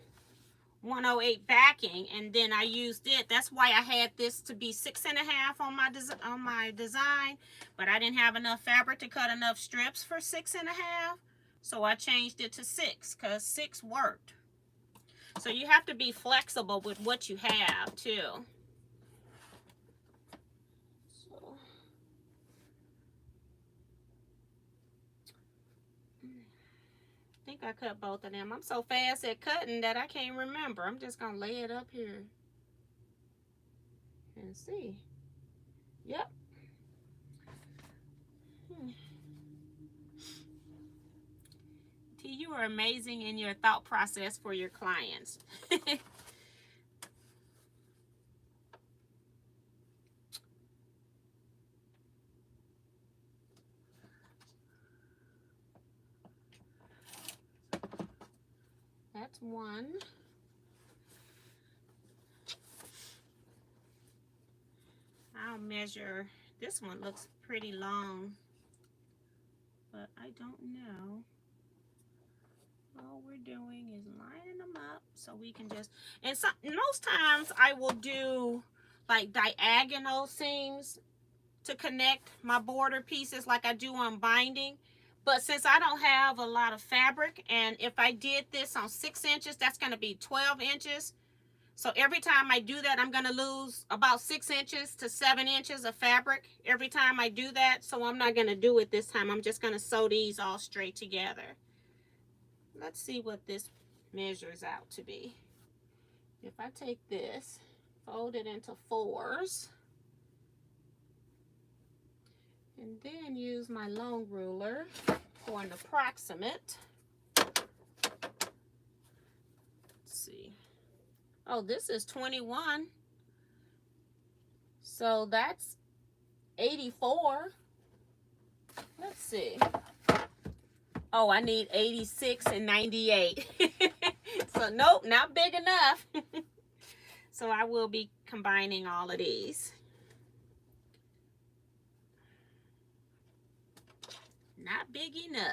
108 backing, and then I used it. That's why I had this to be 6.5 on my design, but I didn't have enough fabric to cut enough strips for 6.5, so I changed it to 6 because 6 worked. So you have to be flexible with what you have too. So think I cut both of them. I'm so fast at cutting that I can't remember. I'm just gonna lay it up here and see. Yep. T, you are amazing in your thought process for your clients. That's one. I'll measure. This one looks pretty long, but I don't know. All we're doing is lining them up so we can just, and most times I will do like diagonal seams to connect my border pieces like I do on binding. But since I don't have a lot of fabric, and if I did this on 6 inches, that's going to be 12 inches. So every time I do that, I'm going to lose about 6 inches to 7 inches of fabric every time I do that. So I'm not going to do it this time. I'm just going to sew these all straight together. Let's see what this measures out to be. If I take this, fold it into 4s, and then use my long ruler for an approximate. Let's see. Oh, this is 21. So that's 84. Let's see. Oh, I need 86 and 98. So nope, not big enough. So I will be combining all of these. Not big enough.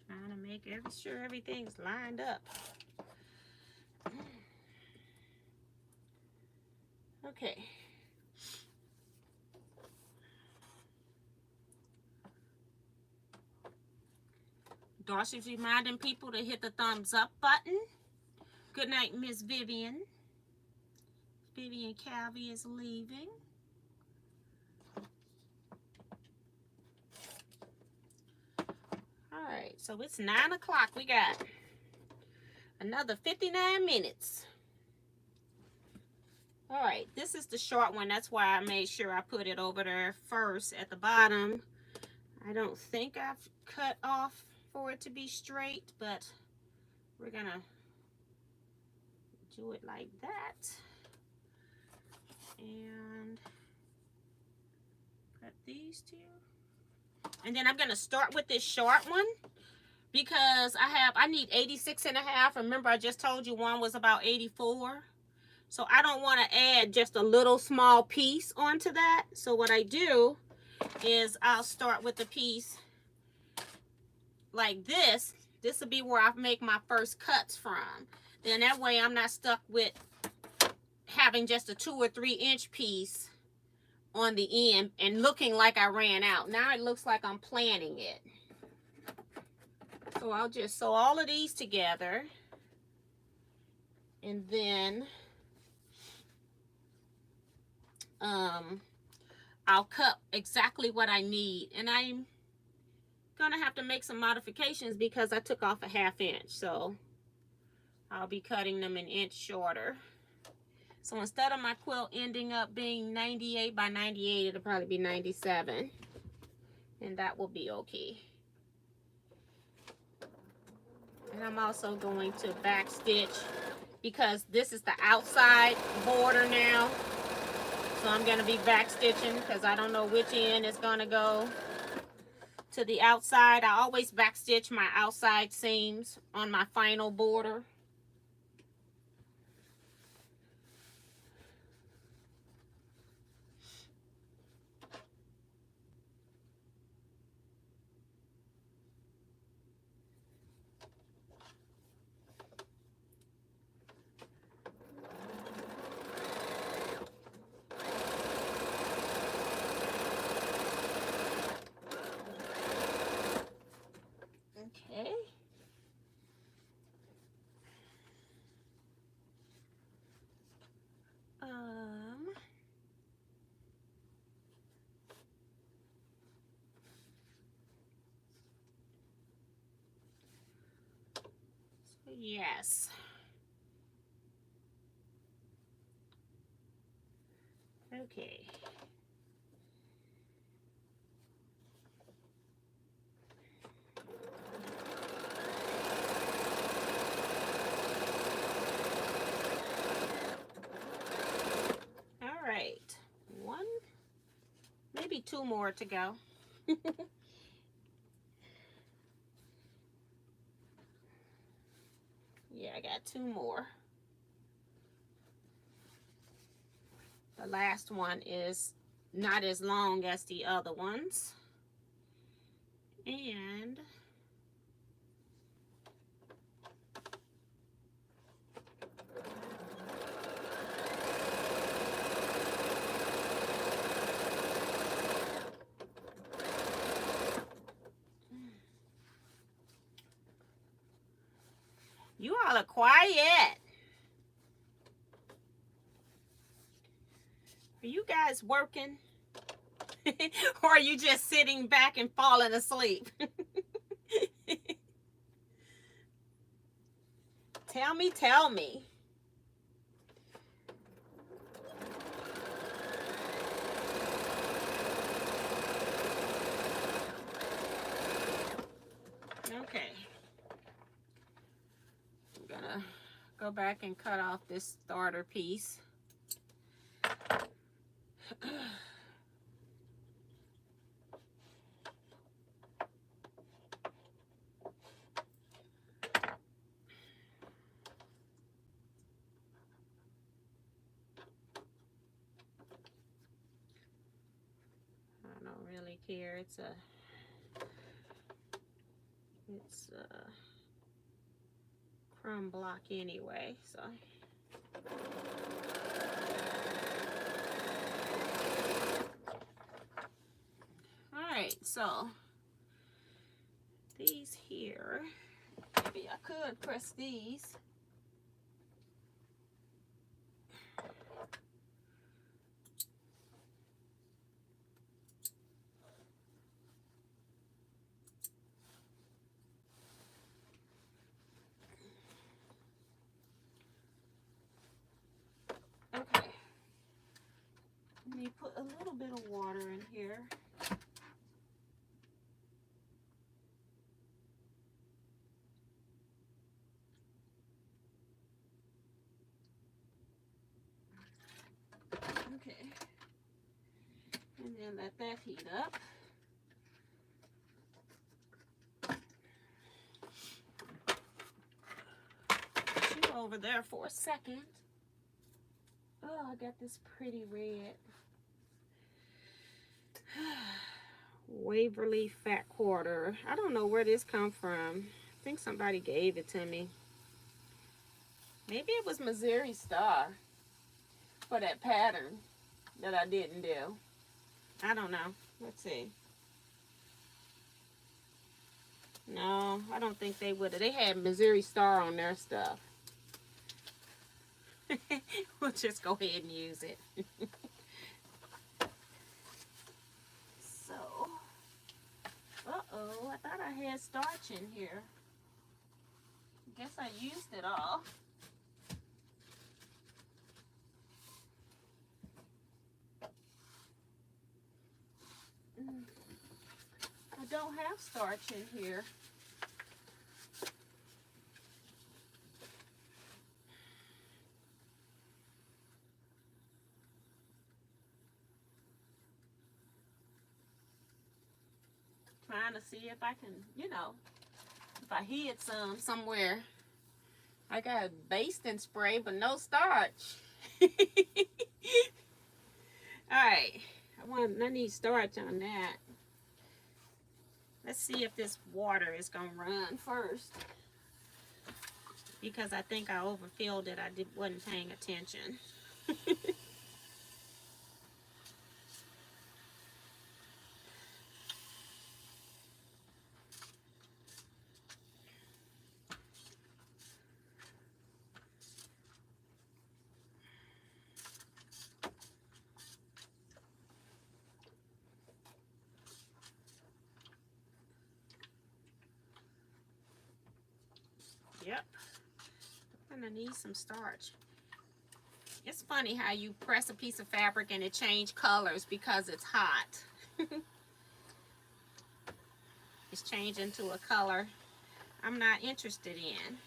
Trying to make sure everything's lined up. Okay. Darcy's reminding people to hit the thumbs up button. Good night, Miss Vivian. Vivian Calvi is leaving. All right, so it's 9 o'clock. We got another 59 minutes. All right, this is the short one. That's why I made sure I put it over there first at the bottom. I don't think I've cut off for it to be straight, but we're gonna do it like that. And cut these two. And then I'm gonna start with this short one because I need 86 and a half. Remember, I just told you one was about 84. So I don't want to add just a little small piece onto that. So what I do is I'll start with the piece like this. This will be where I make my first cuts from. Then that way I'm not stuck with having just a 2 or 3 inch piece on the end and looking like I ran out. Now it looks like I'm planning it. So I'll just sew all of these together, and then I'll cut exactly what I need. And I'm gonna have to make some modifications because I took off a 1/2 inch. So I'll be cutting them an inch shorter. So instead of my quilt ending up being 98 by 98, it'll probably be 97. And that will be okay. And I'm also going to back stitch because this is the outside border now. So I'm going to be back stitching because I don't know which end is going to go to the outside. I always back stitch my outside seams on my final border. Yes. Okay. All right. One, maybe two more to go. Yeah, I got two more. The last one is not as long as the other ones. And you all are quiet. Are you guys working? Or are you just sitting back and falling asleep? Tell me, tell me. Okay. I'm gonna go back and cut off this starter piece. I don't really care. It's a crumb block anyway, so. Alright, so these here, maybe I could press these. Okay, let me put a little bit of water in here. Okay, and then let that heat up. Put you over there for a second. Oh, I got this pretty red Waverly Fat Quarter. I don't know where this come from. I think somebody gave it to me. Maybe it was Missouri Star for that pattern that I didn't do. I don't know. Let's see. No, I don't think they would have. They had Missouri Star on their stuff. We'll just go ahead and use it. So, uh-oh, I thought I had starch in here. Guess I used it all. I don't have starch in here. Trying to see if I can, you know, if I hid some somewhere. I got basting spray, but no starch. Alright, I need starch on that. Let's see if this water is gonna run first. Because I think I overfilled it. I wasn't paying attention. Yep. gonna need some starch. It's funny how you press a piece of fabric and it changes colors because it's hot. It's changing to a color I'm not interested in.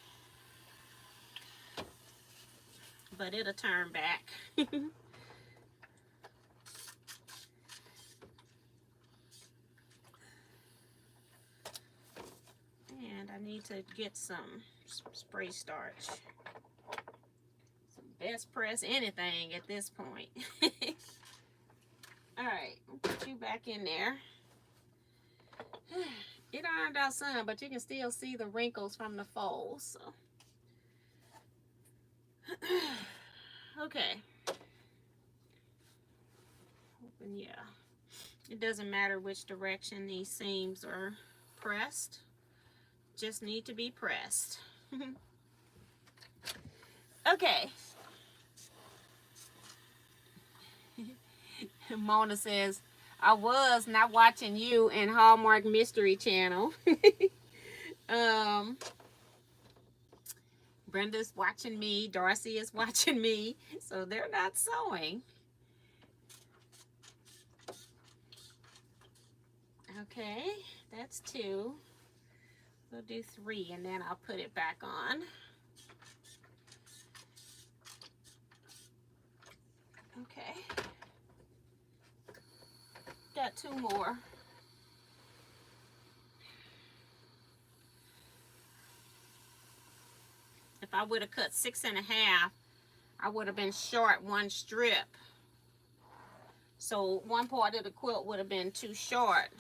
But it'll turn back. And I need to get some spray starch. Some best press anything at this point. Alright, put you back in there. It ironed out some, but you can still see the wrinkles from the folds. So. Okay. Open, yeah. It doesn't matter which direction these seams are pressed. Just need to be pressed. Okay. Mona says, I was not watching you in Hallmark Mystery Channel. Brenda's watching me. Darcy is watching me. So they're not sewing. Okay, that's 2. We'll do 3 and then I'll put it back on. Okay. Got 2 more. If I would have cut 6 1/2, I would have been short 1 strip. So one part of the quilt would have been too short.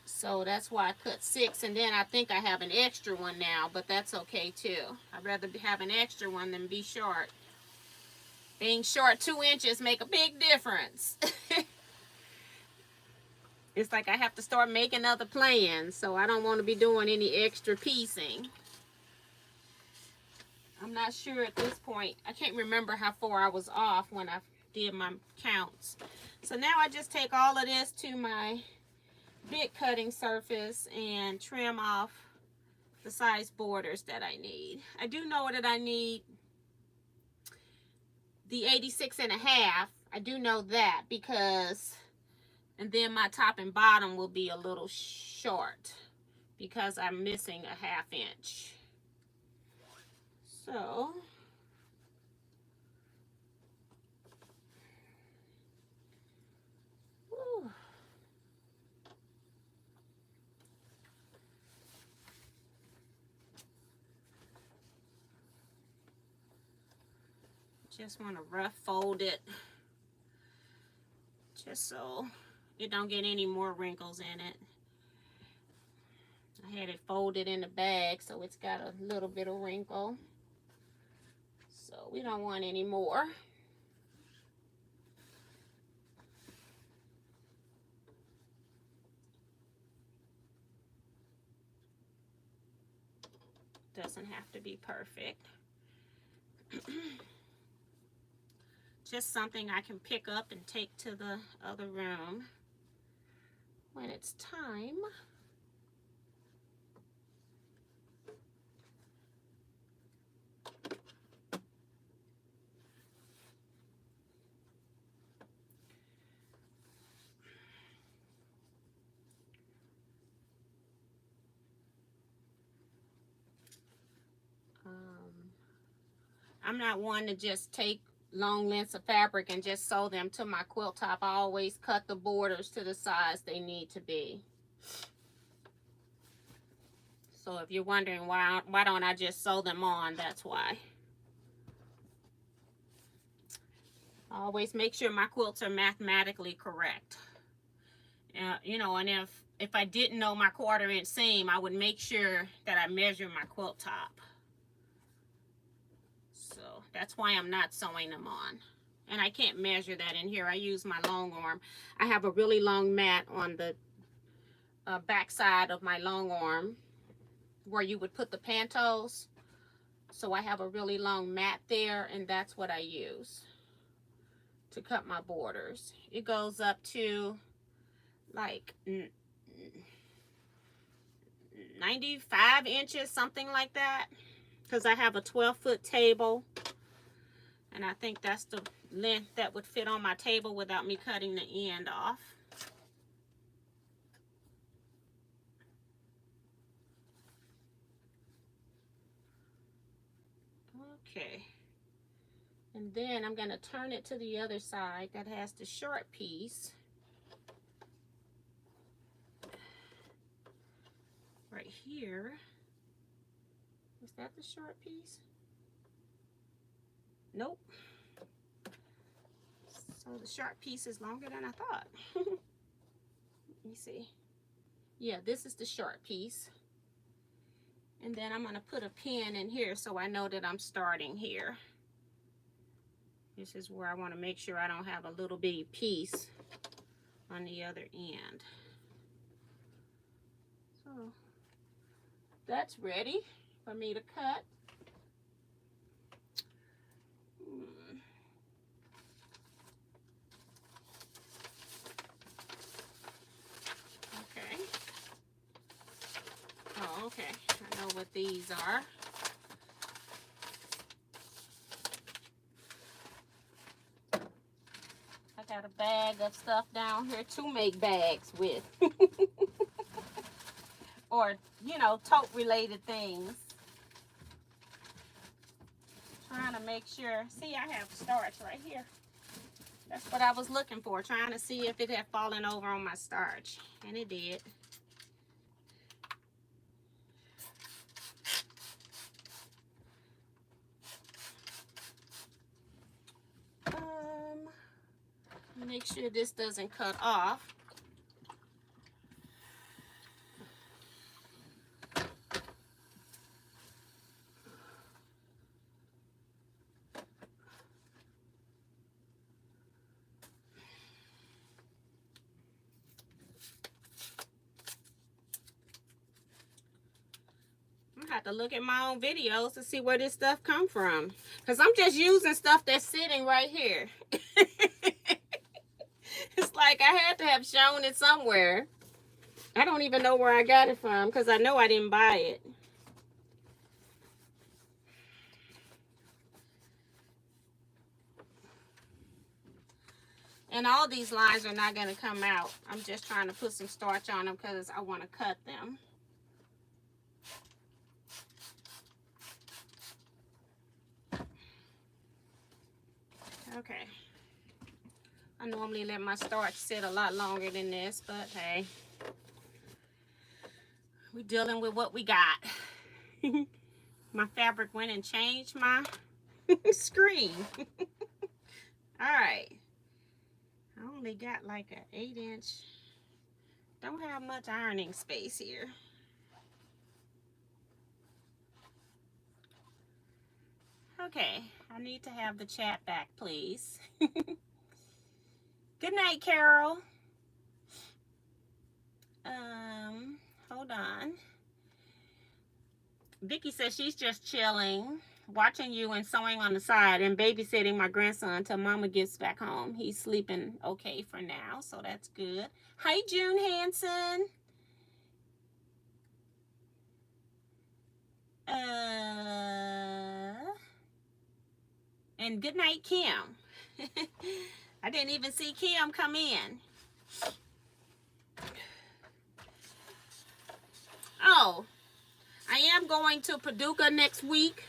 So that's why I cut 6, and then I think I have an extra one now, but that's okay too. I'd rather have an extra one than be short. Being short 2 inches make a big difference. It's like I have to start making other plans, so I don't want to be doing any extra piecing. I'm not sure at this point. I can't remember how far I was off when I did my counts. So now I just take all of this to my bit cutting surface and trim off the size borders that I need. I do know that I need the 86 1/2. I do know that because, and then my top and bottom will be a little short because I'm missing a 1/2 inch. So whew. Just want to rough fold it just so it don't get any more wrinkles in it. I had it folded in the bag, so it's got a little bit of wrinkle. So we don't want any more. Doesn't have to be perfect. Just something I can pick up and take to the other room when it's time. I'm not one to just take long lengths of fabric and just sew them to my quilt top. I always cut the borders to the size they need to be. So if you're wondering why don't I just sew them on, that's why. I always make sure my quilts are mathematically correct. You know, and if I didn't know my 1/4 inch seam, I would make sure that I measure my quilt top. So that's why I'm not sewing them on. And I can't measure that in here. I use my long arm. I have a really long mat on the back side of my long arm where you would put the pantos. So I have a really long mat there, and that's what I use to cut my borders. It goes up to like 95 inches, something like that. because I have a 12-foot table, and I think that's the length that would fit on my table without me cutting the end off. Okay, and then I'm going to turn it to the other side that has the short piece. Right here. Is that the short piece? Nope. So the short piece is longer than I thought. Let me see. Yeah, this is the short piece. And then I'm going to put a pin in here so I know that I'm starting here. This is where I want to make sure I don't have a little bitty piece on the other end. So that's ready for me to cut. Okay. Oh, okay. I know what these are. I got a bag of stuff down here to make bags with. Or, you know, tote related things. Trying to make sure. See, I have starch right here. That's what I was looking for. Trying to see if it had fallen over on my starch. And it did. Make sure this doesn't cut off. I'm gonna have to look at my own videos to see where this stuff come from, because I'm just using stuff that's sitting right here. It's like I had to have shown it somewhere. I don't even know where I got it from, because I know I didn't buy it. And all these lines are not going to come out. I'm just trying to put some starch on them because I want to cut them. Okay. I normally let my starch sit a lot longer than this, but hey, we're dealing with what we got. My fabric went and changed my screen. All right. I only got like an 8-inch. Don't have much ironing space here. Okay, I need to have the chat back, please. Good night, Carol. Hold on. Vicky says she's just chilling, watching you and sewing on the side and babysitting my grandson until Mama gets back home. He's sleeping okay for now, so that's good. Hi, June Hanson. And good night, Kim. I didn't even see Kim come in. Oh, I am going to Paducah next week.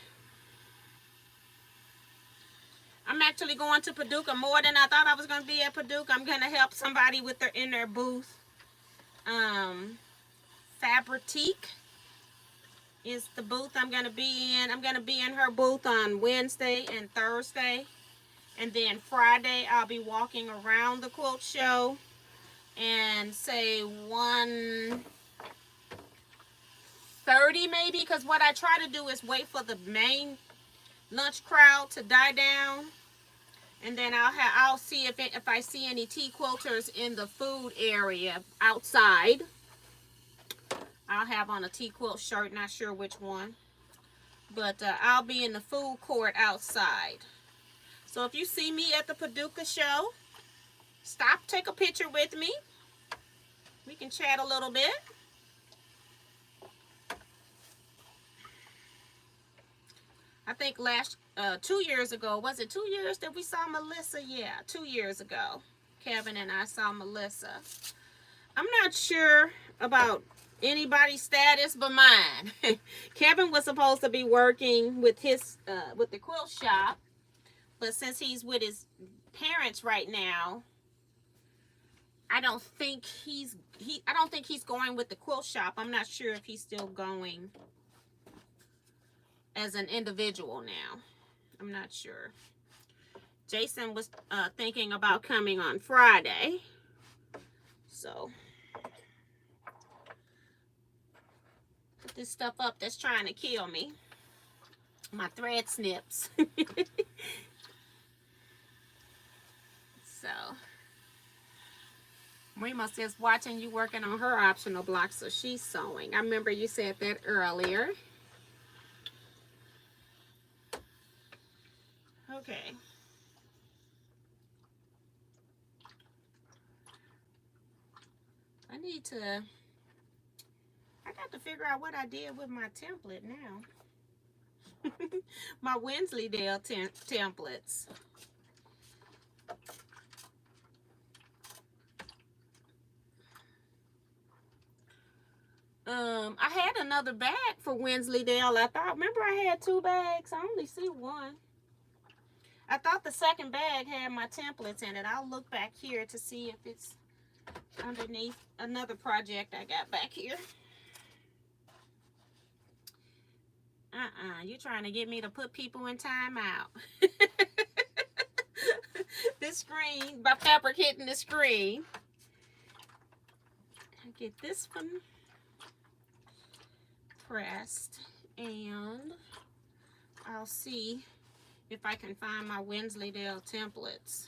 I'm actually going to Paducah more than I thought I was going to be at Paducah. I'm going to help somebody with in their booth. Fabritique is the booth I'm going to be in. I'm going to be in her booth on Wednesday and Thursday. And then Friday, I'll be walking around the quilt show and say 1:30 maybe, because what I try to do is wait for the main lunch crowd to die down, and then I'll see if I see any Teaquilters in the food area outside. I'll have on a Teaquilt shirt, not sure which one, but I'll be in the food court outside. So if you see me at the Paducah show, stop, take a picture with me. We can chat a little bit. I think 2 years ago, was it 2 years that we saw Melissa? Yeah, 2 years ago. Kevin and I saw Melissa. I'm not sure about anybody's status but mine. Kevin was supposed to be working with his with the quilt shop, but since he's with his parents right now, I don't think he's going with the quilt shop. I'm not sure if he's still going as an individual now. I'm not sure. Jason was thinking about coming on Friday. So put this stuff up that's trying to kill me. My thread snips. So Rima says watching you working on her optional block, so she's sewing. I remember you said that earlier. Okay. I got to figure out what I did with my template now. My Winsley Dale templates. I had another bag for Winsley Dale. Remember I had 2 bags. I only see one. I thought the second bag had my templates in it. I'll look back here to see if it's underneath another project I got back here. You're trying to get me to put people in timeout. This screen, my fabric hitting the screen. I get this one pressed, and I'll see if I can find my Winsley Dale templates.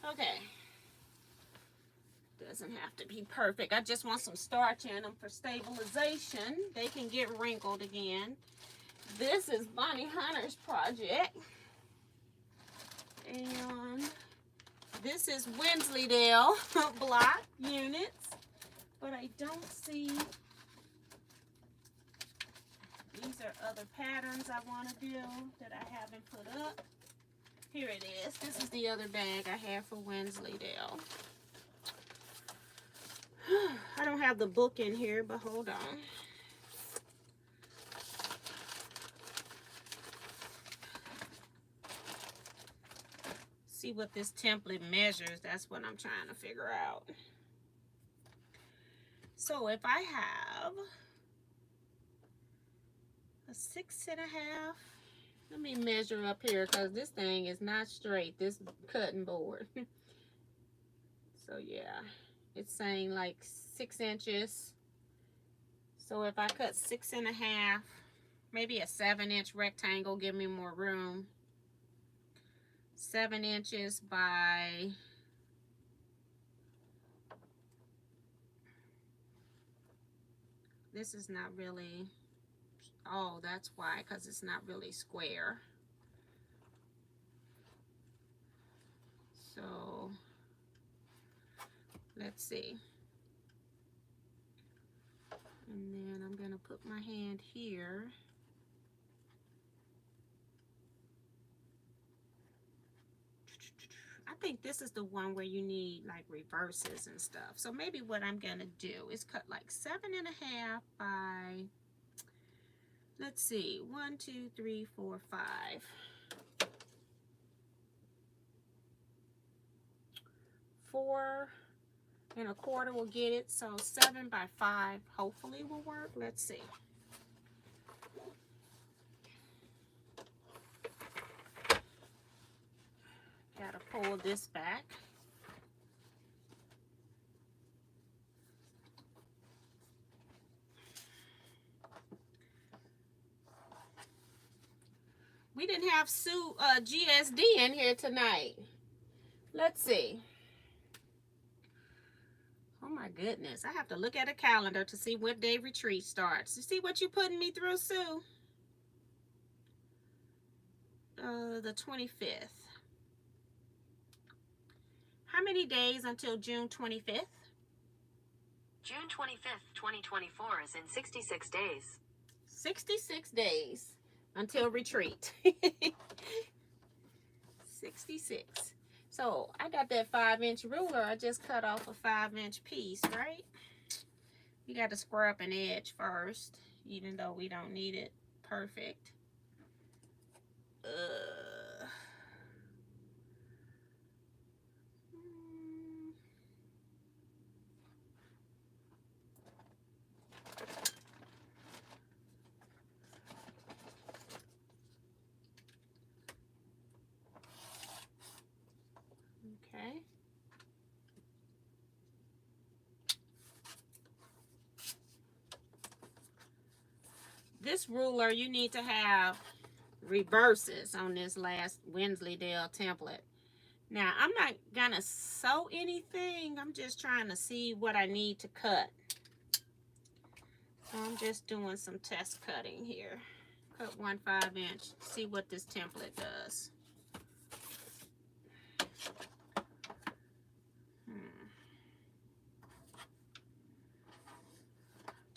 Okay. Doesn't have to be perfect. I just want some starch in them for stabilization. They can get wrinkled again. This is Bonnie Hunter's project. And this is Winsley Dale block units. But I don't see... These are other patterns I want to do that I haven't put up. Here it is. This is the other bag I have for Winsley Dale. I don't have the book in here, but hold on. See what this template measures. That's what I'm trying to figure out. So if I have a 6.5, let me measure up here because this thing is not straight, this cutting board. So yeah, it's saying like 6 inches. So if I cut 6.5, maybe a 7-inch rectangle, give me more room. 7 inches by this is not really, oh, that's why, because it's not really square. So let's see. And then I'm going to put my hand here. I think this is the one where you need like reverses and stuff. So maybe what I'm going to do is cut like 7.5 by, let's see, 1, 2, 3, 4, 5. 4.25 will get it. So 7 by 5 hopefully will work. Let's see. Gotta pull this back. We didn't have Sue GSD in here tonight. Let's see. Oh my goodness. I have to look at a calendar to see what day retreat starts. You see what you're putting me through, Sue? The 25th. How many days until June 25th? June 25th, 2024 is in 66 days. 66 days until retreat. 66. So I got that 5-inch ruler. I just cut off a 5-inch piece, right? You got to square up an edge first, even though we don't need it perfect. Okay. This ruler, you need to have reverses on this last Winsley Dale template. Now, I'm not gonna sew anything. I'm just trying to see what I need to cut. So I'm just doing some test cutting here. Cut 1 5-inch. See what this template does.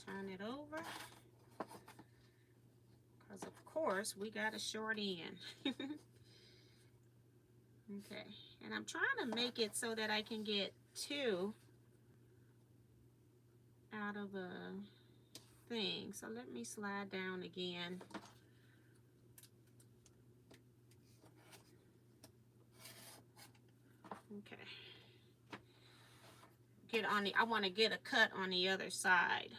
Turn it over. Because of course we got a short end. Okay, and I'm trying to make it so that I can get 2 out of a thing. So let me slide down again. Okay. I want to get a cut on the other side.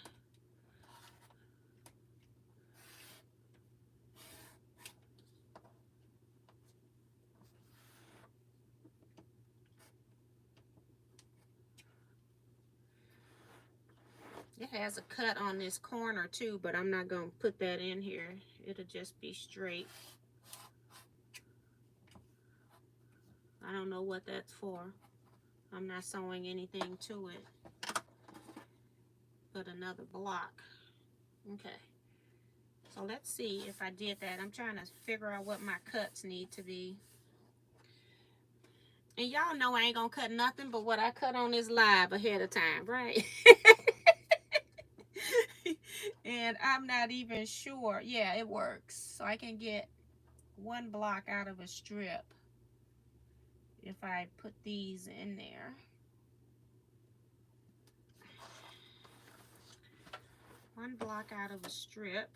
It has a cut on this corner too, but I'm not going to put that in here. It'll just be straight. I don't know what that's for. I'm not sewing anything to it but another block. Okay. So let's see if I did that. I'm trying to figure out what my cuts need to be. And y'all know I ain't going to cut nothing but what I cut on this live ahead of time, right? And I'm not even sure. Yeah, it works. So I can get 1 block out of a strip if I put these in there. 1 block out of a strip.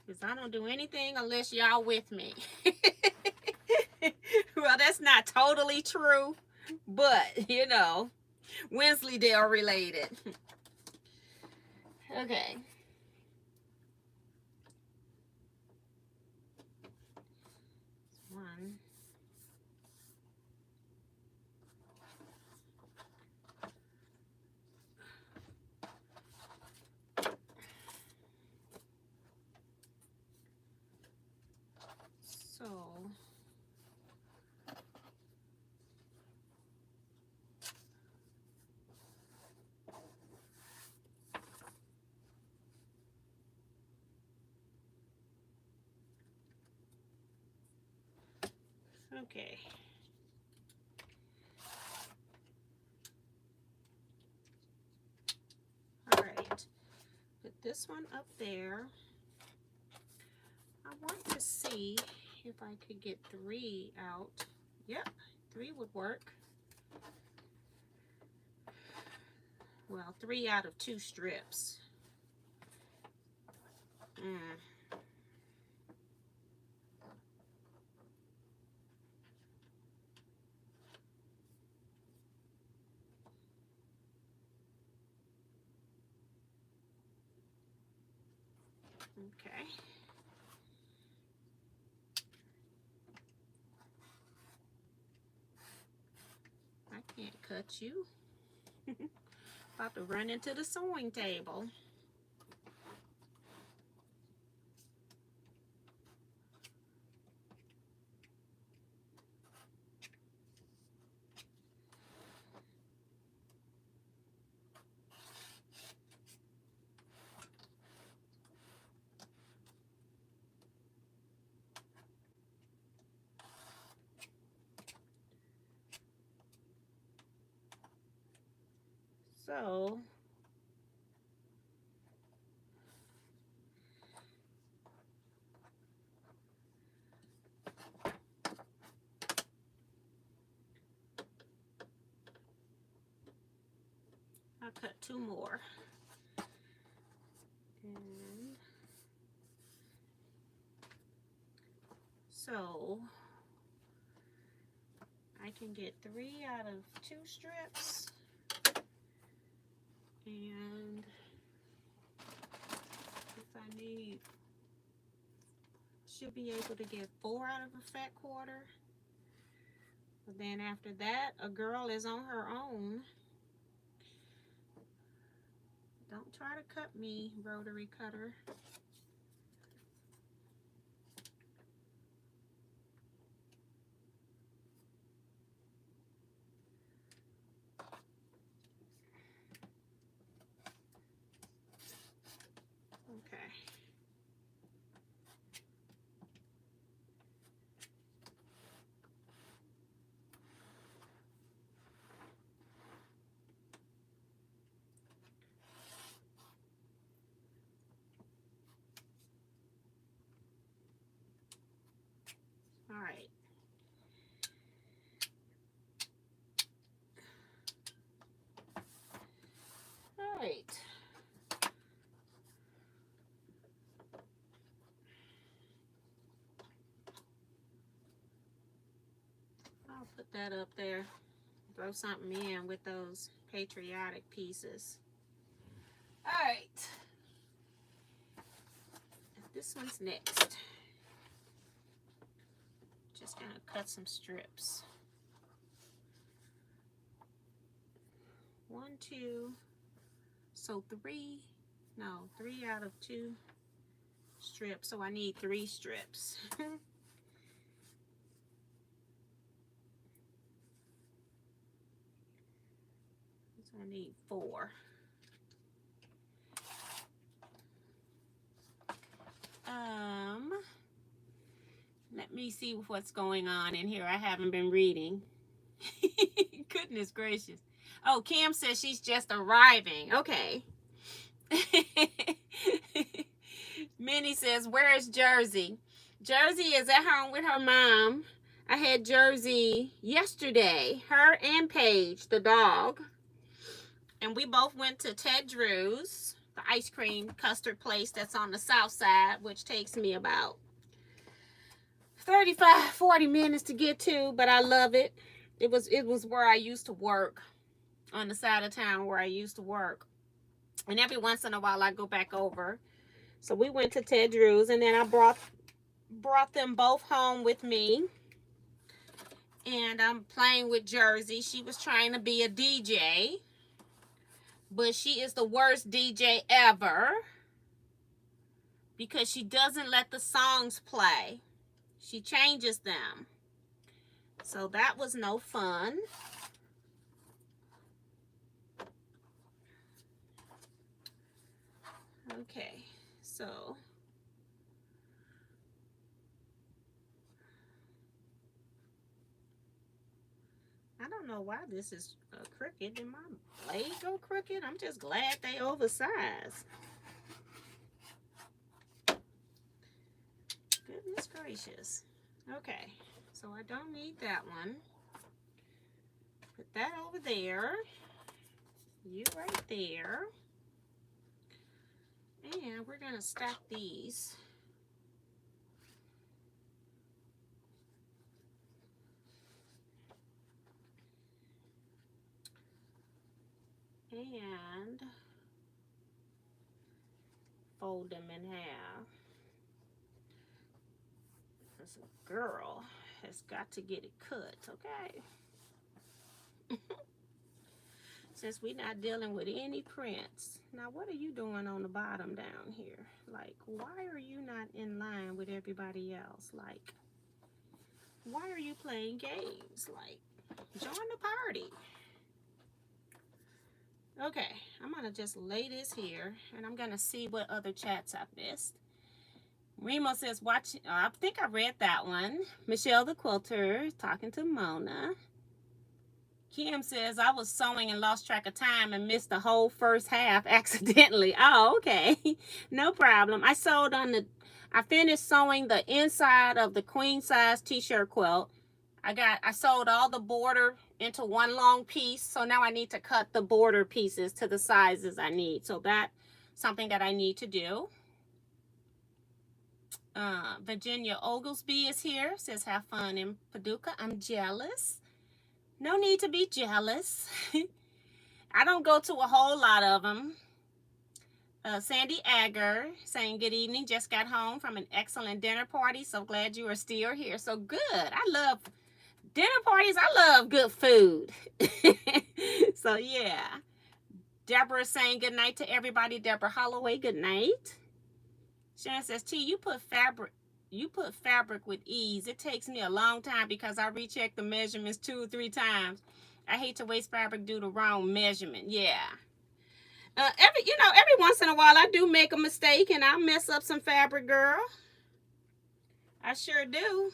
Because I don't do anything unless y'all with me. Well, that's not totally true, but, you know, Winsley Dale related. Okay. One. So okay. All right. Put this one up there. I want to see if I could get 3 out. Yep, 3 would work. Well, 3 out of 2 strips. Okay. I can't cut you. About to run into the sewing table. So I'll cut 2 more. And so I can get 3 out of 2 strips. And if I need, should be able to get 4 out of a fat quarter. But then after that, a girl is on her own. Don't try to cut me, rotary cutter. Okay. All right. All right. I'll put that up there. Throw something in with those patriotic pieces. All right. This one's next. Just gonna cut some strips. 1, 2. So 3 out of 2 strips. So I need 3 strips. So I need 4. Let me see what's going on in here. I haven't been reading. Goodness gracious. Oh, Kim says she's just arriving. Okay. Minnie says, where is Jersey? Jersey is at home with her mom. I had Jersey yesterday. Her and Paige, the dog. And we both went to Ted Drew's, the ice cream custard place that's on the south side, which takes me about 35-40 minutes to get to, but I love it. It was where I used to work, on the side of town where I used to work. And every once in a while I go back over. So we went to Ted Drew's, and then I brought them both home with me. And I'm playing with Jersey. She was trying to be a DJ, but she is the worst DJ ever because she doesn't let the songs play. She changes them. So that was no fun. Okay, so I don't know why this is crooked. Did my blade go crooked? I'm just glad they oversized. Goodness gracious. Okay, so I don't need that one. Put that over there. You right there. And we're going to stack these. And fold them in half. This girl has got to get it cut, okay? Since we're not dealing with any prints. Now, what are you doing on the bottom down here? Like, why are you not in line with everybody else? Like, why are you playing games? Like, join the party. Okay, I'm going to just lay this here, and I'm going to see what other chats I've missed. Remo says, watch, I think I read that one. Michelle the Quilter talking to Mona. Kim says, I was sewing and lost track of time and missed the whole first half accidentally. Oh, okay. No problem. I finished sewing the inside of the queen size t-shirt quilt. I sewed all the border into one long piece. So now I need to cut the border pieces to the sizes I need. So that's something that I need to do. Virginia Oglesby is here. Says, have fun in Paducah. I'm jealous. No need to be jealous. I don't go to a whole lot of them. Sandy Agger saying, good evening. Just got home from an excellent dinner party. So glad you are still here. So good. I love dinner parties. I love good food. So yeah. Deborah saying good night to everybody. Deborah Holloway, good night. Sharon says, T, you put fabric with ease. It takes me a long time because I recheck the measurements 2 or 3 times. I hate to waste fabric due to wrong measurement. Yeah. Every once in a while I do make a mistake and I mess up some fabric, girl. I sure do.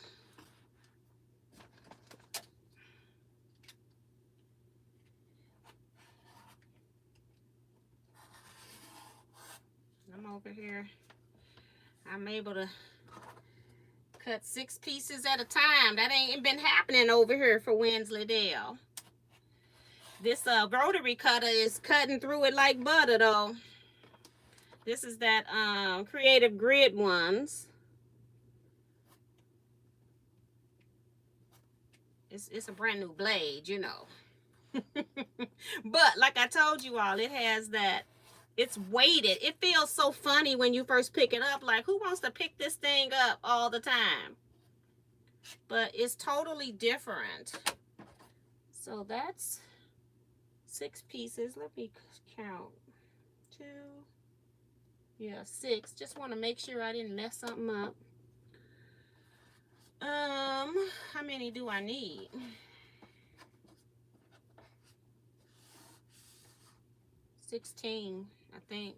I'm over here. I'm able to cut 6 pieces at a time. That ain't been happening over here for Winsley Dale. This rotary cutter is cutting through it like butter though. This is that Creative Grid ones. It's a brand new blade, you know. But like I told you all, it has that, it's weighted. It feels so funny when you first pick it up. Like, who wants to pick this thing up all the time? But it's totally different. So that's 6 pieces. Let me count. 2, yeah, 6. Just want to make sure I didn't mess something up. How many do I need? $16, I think.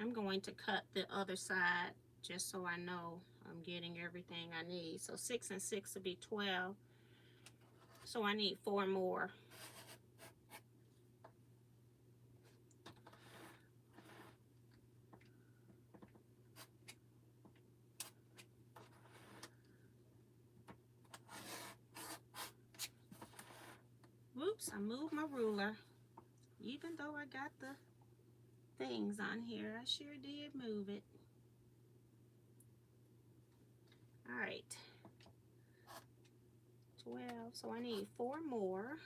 I'm going to cut the other side just so I know I'm getting everything I need. So 6 and 6 will be 12. So I need 4 more. Whoops, I moved my ruler. Even though I got the things on here, I sure did move it. All right. 12, so I need 4 more.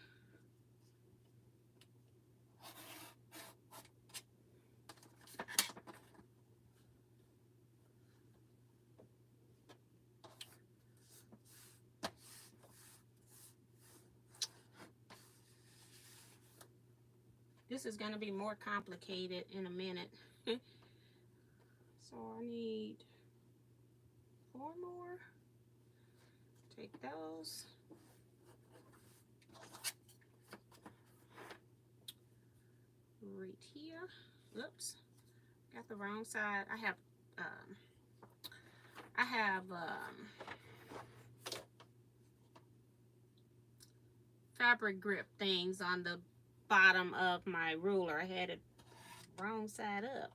This is going to be more complicated in a minute. So I need 4 more. Take those. Right here. Oops. Got the wrong side. I have fabric grip things on the bottom of my ruler. I had it wrong side up.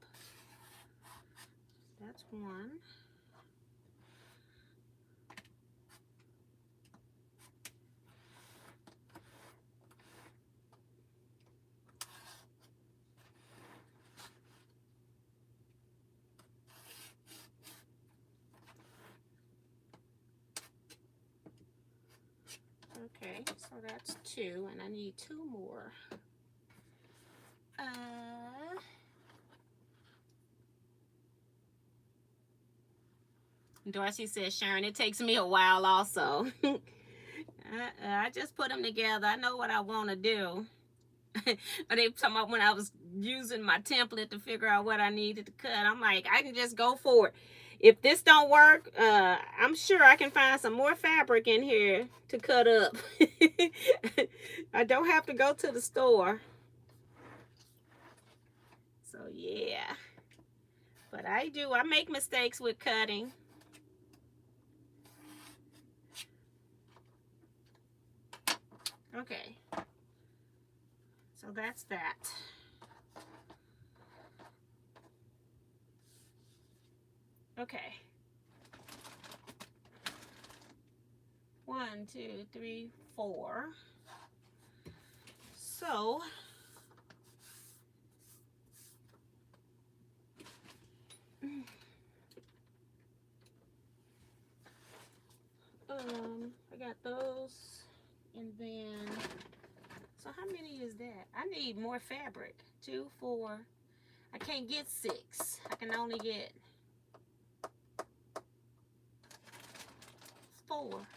That's 1. Okay, so that's 2, and I need 2 more. Dorsey says, Sharon, it takes me a while also. I just put them together. I know what I want to do. But they talking about when I was using my template to figure out what I needed to cut. I'm like, I can just go for it. If this don't work, I'm sure I can find some more fabric in here to cut up. I don't have to go to the store. So yeah. But I make mistakes with cutting. Okay. So that's that. Okay. 1, 2, 3, 4. So I got those, and then so how many is that? I need more fabric. 2, 4. I can't get 6. I can only get 4.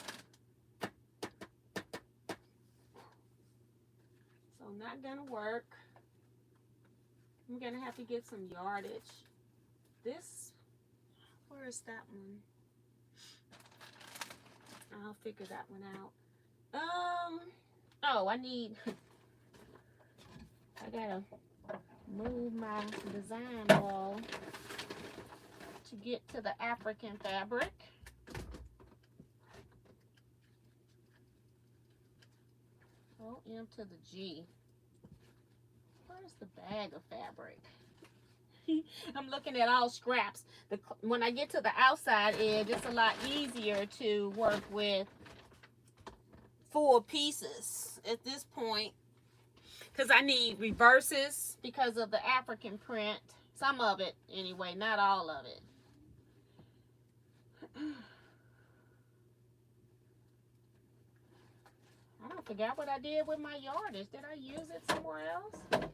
So not gonna work. I'm gonna have to get some yardage. This, where is that one? I'll figure that one out. Oh, I gotta move my design ball to get to the African fabric. O-M to the G. Where's the bag of fabric? I'm looking at all scraps. When I get to the outside edge, it's a lot easier to work with full pieces at this point, because I need reverses because of the African print. Some of it anyway, not all of it. I don't forget what I did with my yardage. Did I use it somewhere else?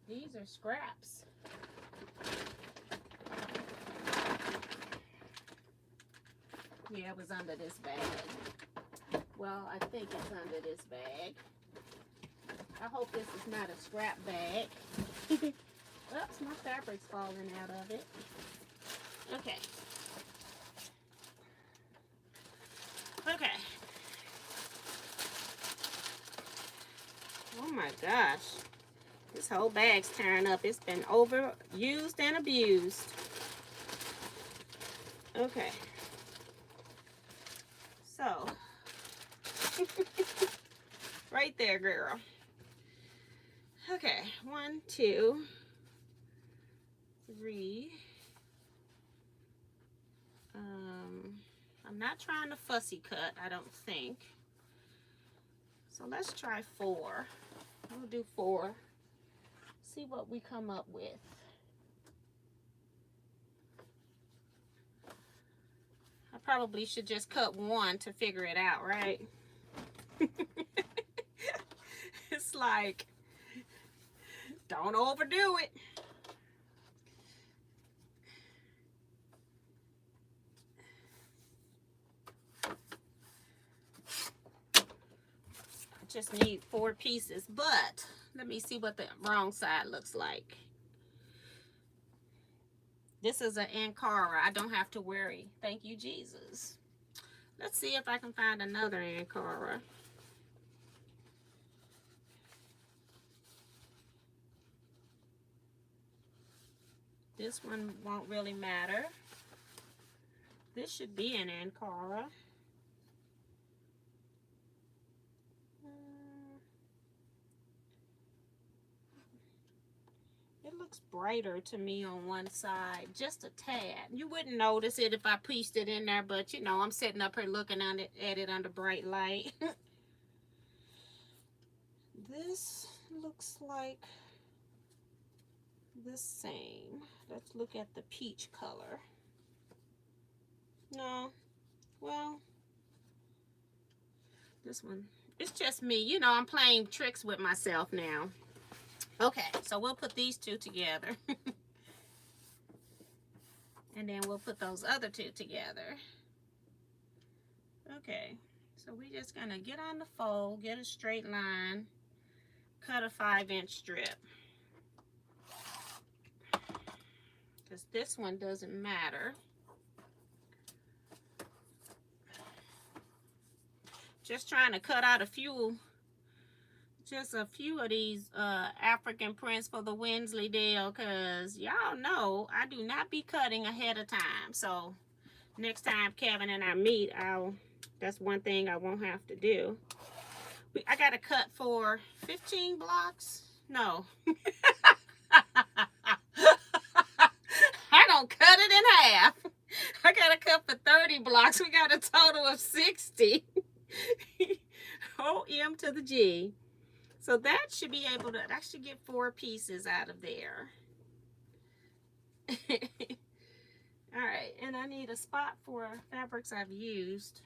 These are scraps. Yeah, it was under this bag. Well, I think it's under this bag. I hope this is not a scrap bag. Oops, my fabric's falling out of it. Okay. Okay. Oh my gosh. This whole bag's tearing up. It's been overused and abused. Okay. So. Right there, girl. Okay. 1, 2, 3. I'm not trying to fussy cut, I don't think. So let's try 4. We'll do 4. See what we come up with. I probably should just cut 1 to figure it out, right? It's like, don't overdo it. Just need 4 pieces, but let me see what the wrong side looks like. This is an Ankara. I don't have to worry. Thank you, Jesus. Let's see if I can find another Ankara. This one won't really matter. This should be an Ankara. It looks brighter to me on one side, just a tad. You wouldn't notice it if I pieced it in there, but you know, I'm sitting up here looking at it under bright light. This looks like the same. Let's look at the peach color. No, well, this one, it's just me. You know, I'm playing tricks with myself now. Okay, so we'll put these 2 together. And then we'll put those other 2 together. Okay, so we're just gonna get on the fold, get a straight line, cut a 5-inch strip. Because this one doesn't matter. Just trying to cut out a few just a few of these African prints for the Winsley Dale, because y'all know I do not be cutting ahead of time. So next time Kevin and I meet, that's one thing I won't have to do. I got to cut for 15 blocks. No. I don't cut it in half. I got to cut for 30 blocks. We got a total of 60. OM to the G. So that should be able to, I should get 4 pieces out of there. All right, and I need a spot for fabrics I've used,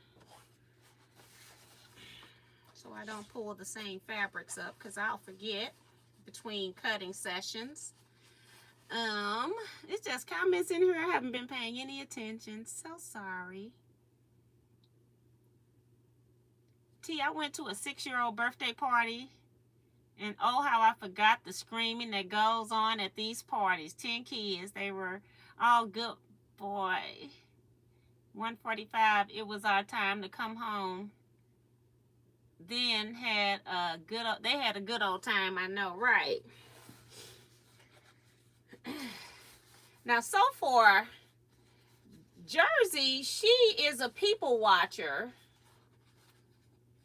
so I don't pull the same fabrics up, because I'll forget between cutting sessions. It's just comments in here I haven't been paying any attention. So sorry. T, I went to a 6-year-old birthday party, and oh how I forgot the screaming that goes on at these parties. 10 kids. They were all good. Boy. 1:45. It was our time to come home. Then had a good old time. I know, right? Now, so far, Jersey, she is a people watcher,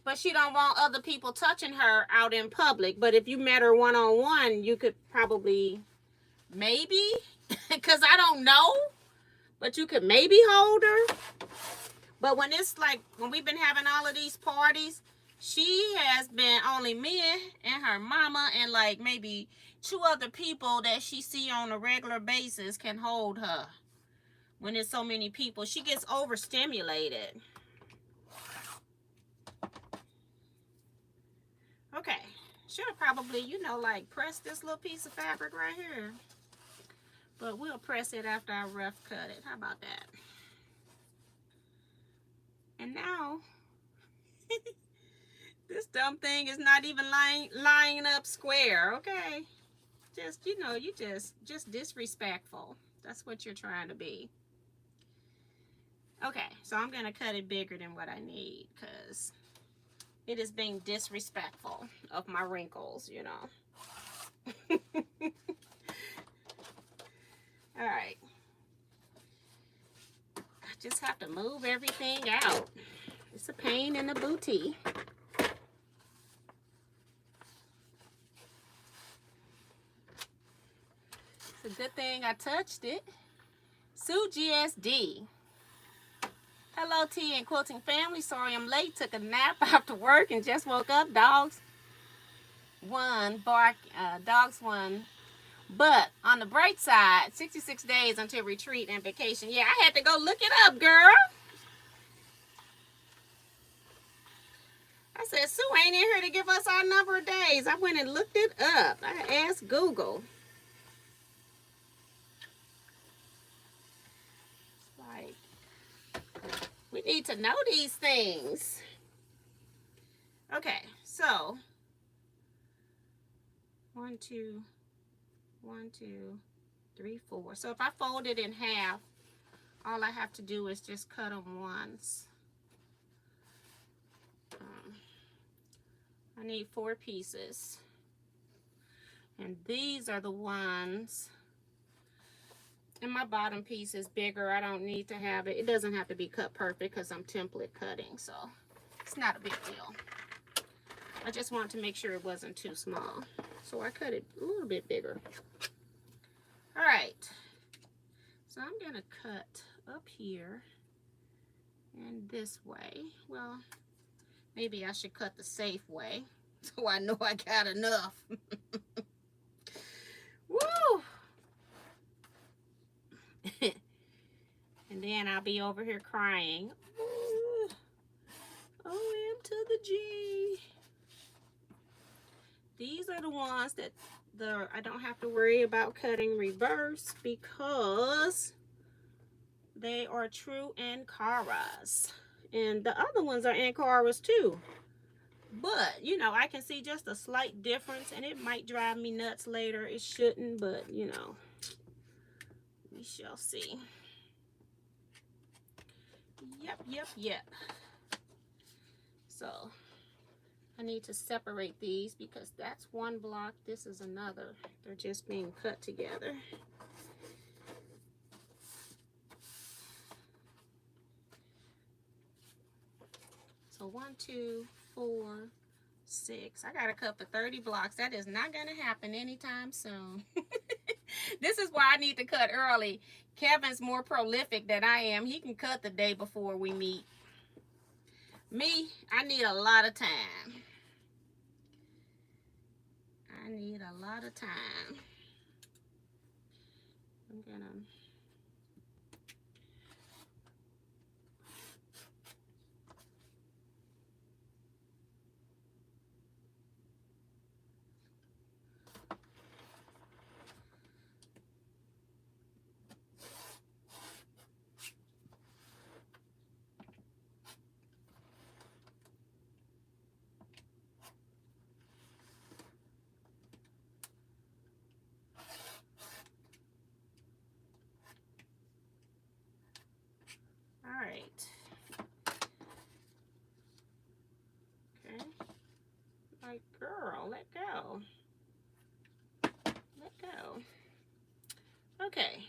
but she don't want other people touching her out in public. But if you met her one-on-one, you could probably, maybe, because I don't know, but you could maybe hold her. But when it's like, when we've been having all of these parties, she has been only me and her mama and like maybe 2 other people that she see on a regular basis can hold her. When there's so many people, she gets overstimulated. Okay, should have probably, you know, like press this little piece of fabric right here. But we'll press it after I rough cut it. How about that? And now, this dumb thing is not even lying up square, okay? Just, you know, you just disrespectful. That's what you're trying to be. Okay, so I'm going to cut it bigger than what I need, because it is being disrespectful of my wrinkles, you know. All right. I just have to move everything out. It's a pain in the booty. It's a good thing I touched it. Sue GSD. Hello, T and Quilting family. Sorry I'm late. Took a nap after work and just woke up. Dogs won. Dogs won. But on the bright side, 66 days until retreat and vacation. Yeah, I had to go look it up, girl. I said, Sue ain't in here to give us our number of days. I went and looked it up. I asked Google. Like, we need to know these things. Okay, so 1, 2, 1, 2, 3, 4. So if I fold it in half, all I have to do is just cut them once. I need 4 pieces. And these are the ones. And my bottom piece is bigger. I don't need to have it. It doesn't have to be cut perfect because I'm template cutting. So it's not a big deal. I just wanted to make sure it wasn't too small. So I cut it a little bit bigger. All right. So I'm going to cut up here and this way. Well, maybe I should cut the safe way so I know I got enough. Woo! And then I'll be over here crying. Ooh, OM to the G. These are the ones that I don't have to worry about cutting reverse because they are true Ancaras. And the other ones are Ancaras too. But, you know, I can see just a slight difference, and it might drive me nuts later. It shouldn't, but, you know, we shall see. Yep. So, I need to separate these because that's one block, this is another. They're just being cut together. So 1, 2, 4, 6. I gotta cut for 30 blocks. That is not gonna happen anytime soon. This is why I need to cut early. Kevin's more prolific than I am. He can cut the day before we meet. Me, I need a lot of time. I need a lot of time. I'm gonna... All right. Okay. Like, girl, let go. Let go. Okay.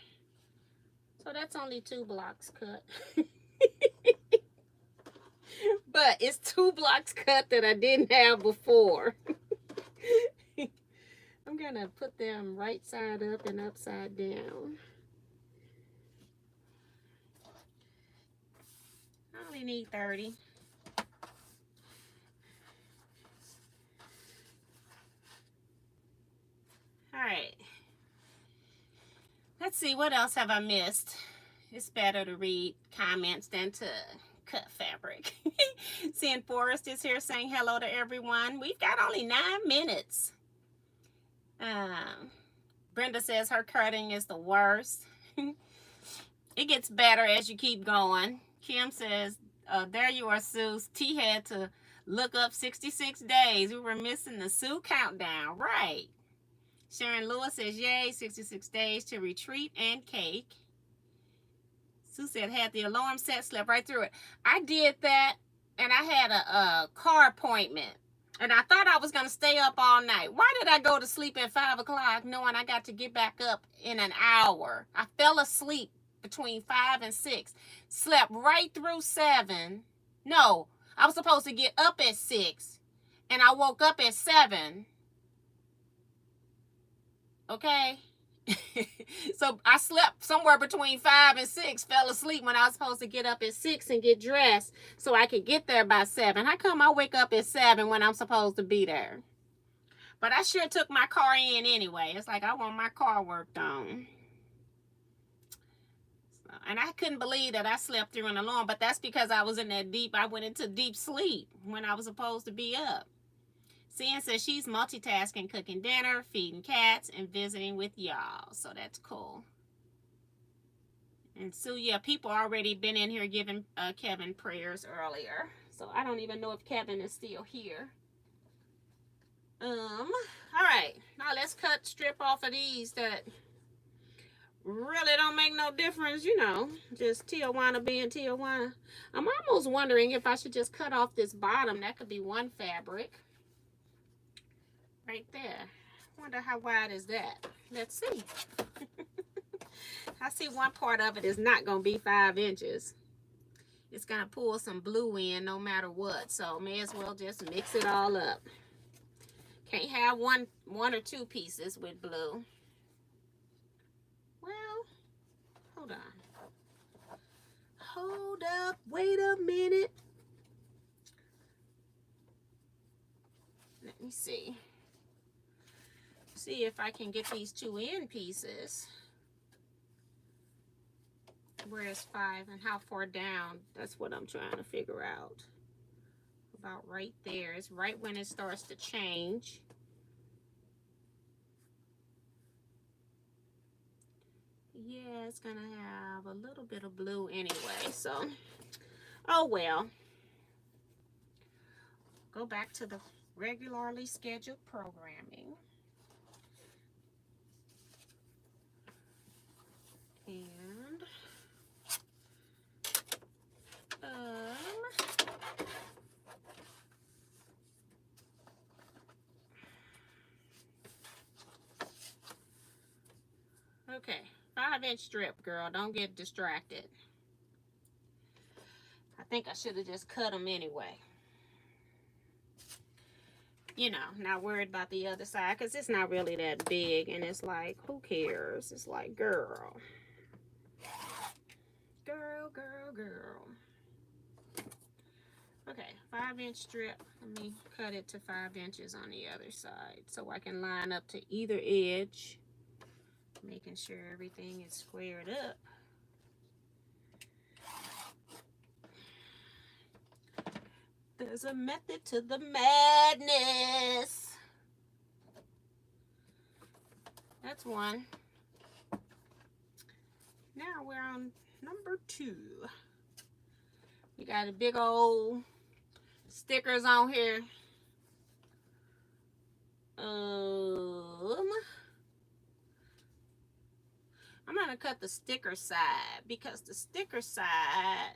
So that's only 2 blocks cut. But it's 2 blocks cut that I didn't have before. I'm gonna put them right side up and upside down. I only need 30. All right. Let's see, what else have I missed? It's better to read comments than to cut fabric. Seeing Forrest is here saying hello to everyone. We've got only 9 minutes. Brenda says her cutting is the worst. It gets better as you keep going. Kim says, there you are, Sue. T had to look up 66 days. We were missing the Sue countdown. Right. Sharon Lewis says, yay, 66 days to retreat and cake. Sue said, had the alarm set, slept right through it. I did that, and I had a car appointment. And I thought I was going to stay up all night. Why did I go to sleep at 5 o'clock knowing I got to get back up in an hour? I fell asleep between 5 and 6. Slept right through 7. No, I was supposed to get up at 6. And I woke up at 7. Okay? So I slept somewhere between 5 and 6, fell asleep when I was supposed to get up at 6 and get dressed so I could get there by 7. How come I wake up at 7 when I'm supposed to be there? But I sure took my car in anyway. It's like I want my car worked on. So, and I couldn't believe that I slept through an alarm, but that's because I was in that I went into deep sleep when I was supposed to be up. Cian says she's multitasking, cooking dinner, feeding cats, and visiting with y'all. So that's cool. And so, yeah, people already been in here giving Kevin prayers earlier. So I don't even know if Kevin is still here. All right. Now let's strip off of these that really don't make no difference, you know. Just Teajuana being Teajuana. I'm almost wondering if I should just cut off this bottom. That could be one fabric. Right there. Wonder how wide is that? Let's see. I see one part of it is not going to be 5 inches. It's going to pull some blue in no matter what. So may as well just mix it all up. Can't have one or 2 pieces with blue. Well, hold on. Hold up. Wait a minute. Let me see. See if I can get these 2 end pieces. Where is 5 and how far down? That's what I'm trying to figure out. About right there. It's right when it starts to change. Yeah, it's gonna have a little bit of blue anyway, so oh well. Go back to the regularly scheduled programming. And Okay, 5-inch strip, girl. Don't get distracted. I think I should have just cut them anyway. You know, not worried about the other side because it's not really that big. And it's like, who cares? It's like, girl. Girl, girl, girl. Okay, 5-inch strip. Let me cut it to 5 inches on the other side so I can line up to either edge. Making sure everything is squared up. There's a method to the madness. That's one. Now we're on number 2. We got a big old stickers on here. I'm gonna cut the sticker side because the sticker side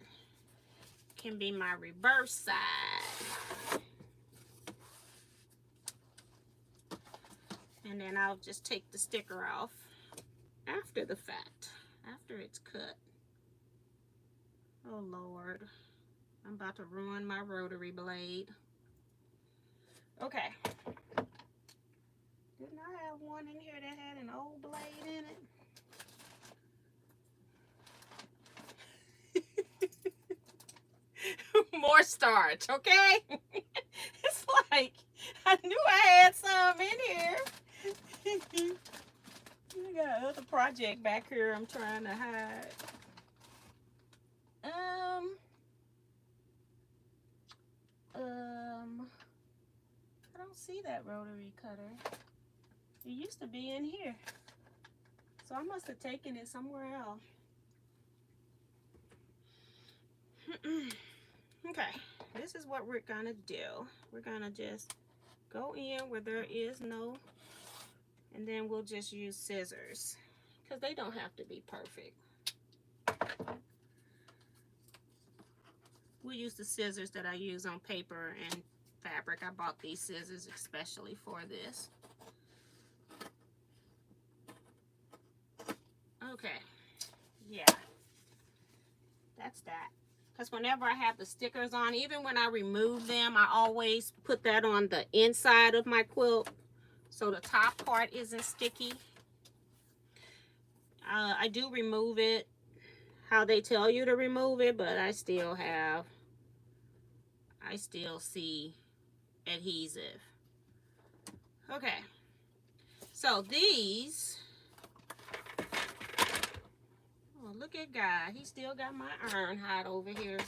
can be my reverse side. And then I'll just take the sticker off after the fact, after it's cut. Oh Lord, I'm about to ruin my rotary blade. Okay. Didn't I have one in here that had an old blade in it? More starch, okay? It's like, I knew I had some in here. I got another project back here I'm trying to hide. I don't see that rotary cutter. It used to be in here. So I must have taken it somewhere else. Okay, this is what we're gonna do. We're gonna just go in where there is no, and then we'll just use scissors because they don't have to be perfect. We'll use the scissors that I use on paper and fabric. I bought these scissors especially for this. Okay, yeah, that's that. Because whenever I have the stickers on, even when I remove them, I always put that on the inside of my quilt so the top part isn't sticky. I do remove it how they tell you to remove it, but I still see adhesive. Okay, so these, oh, look at God, he still got my iron hot over here.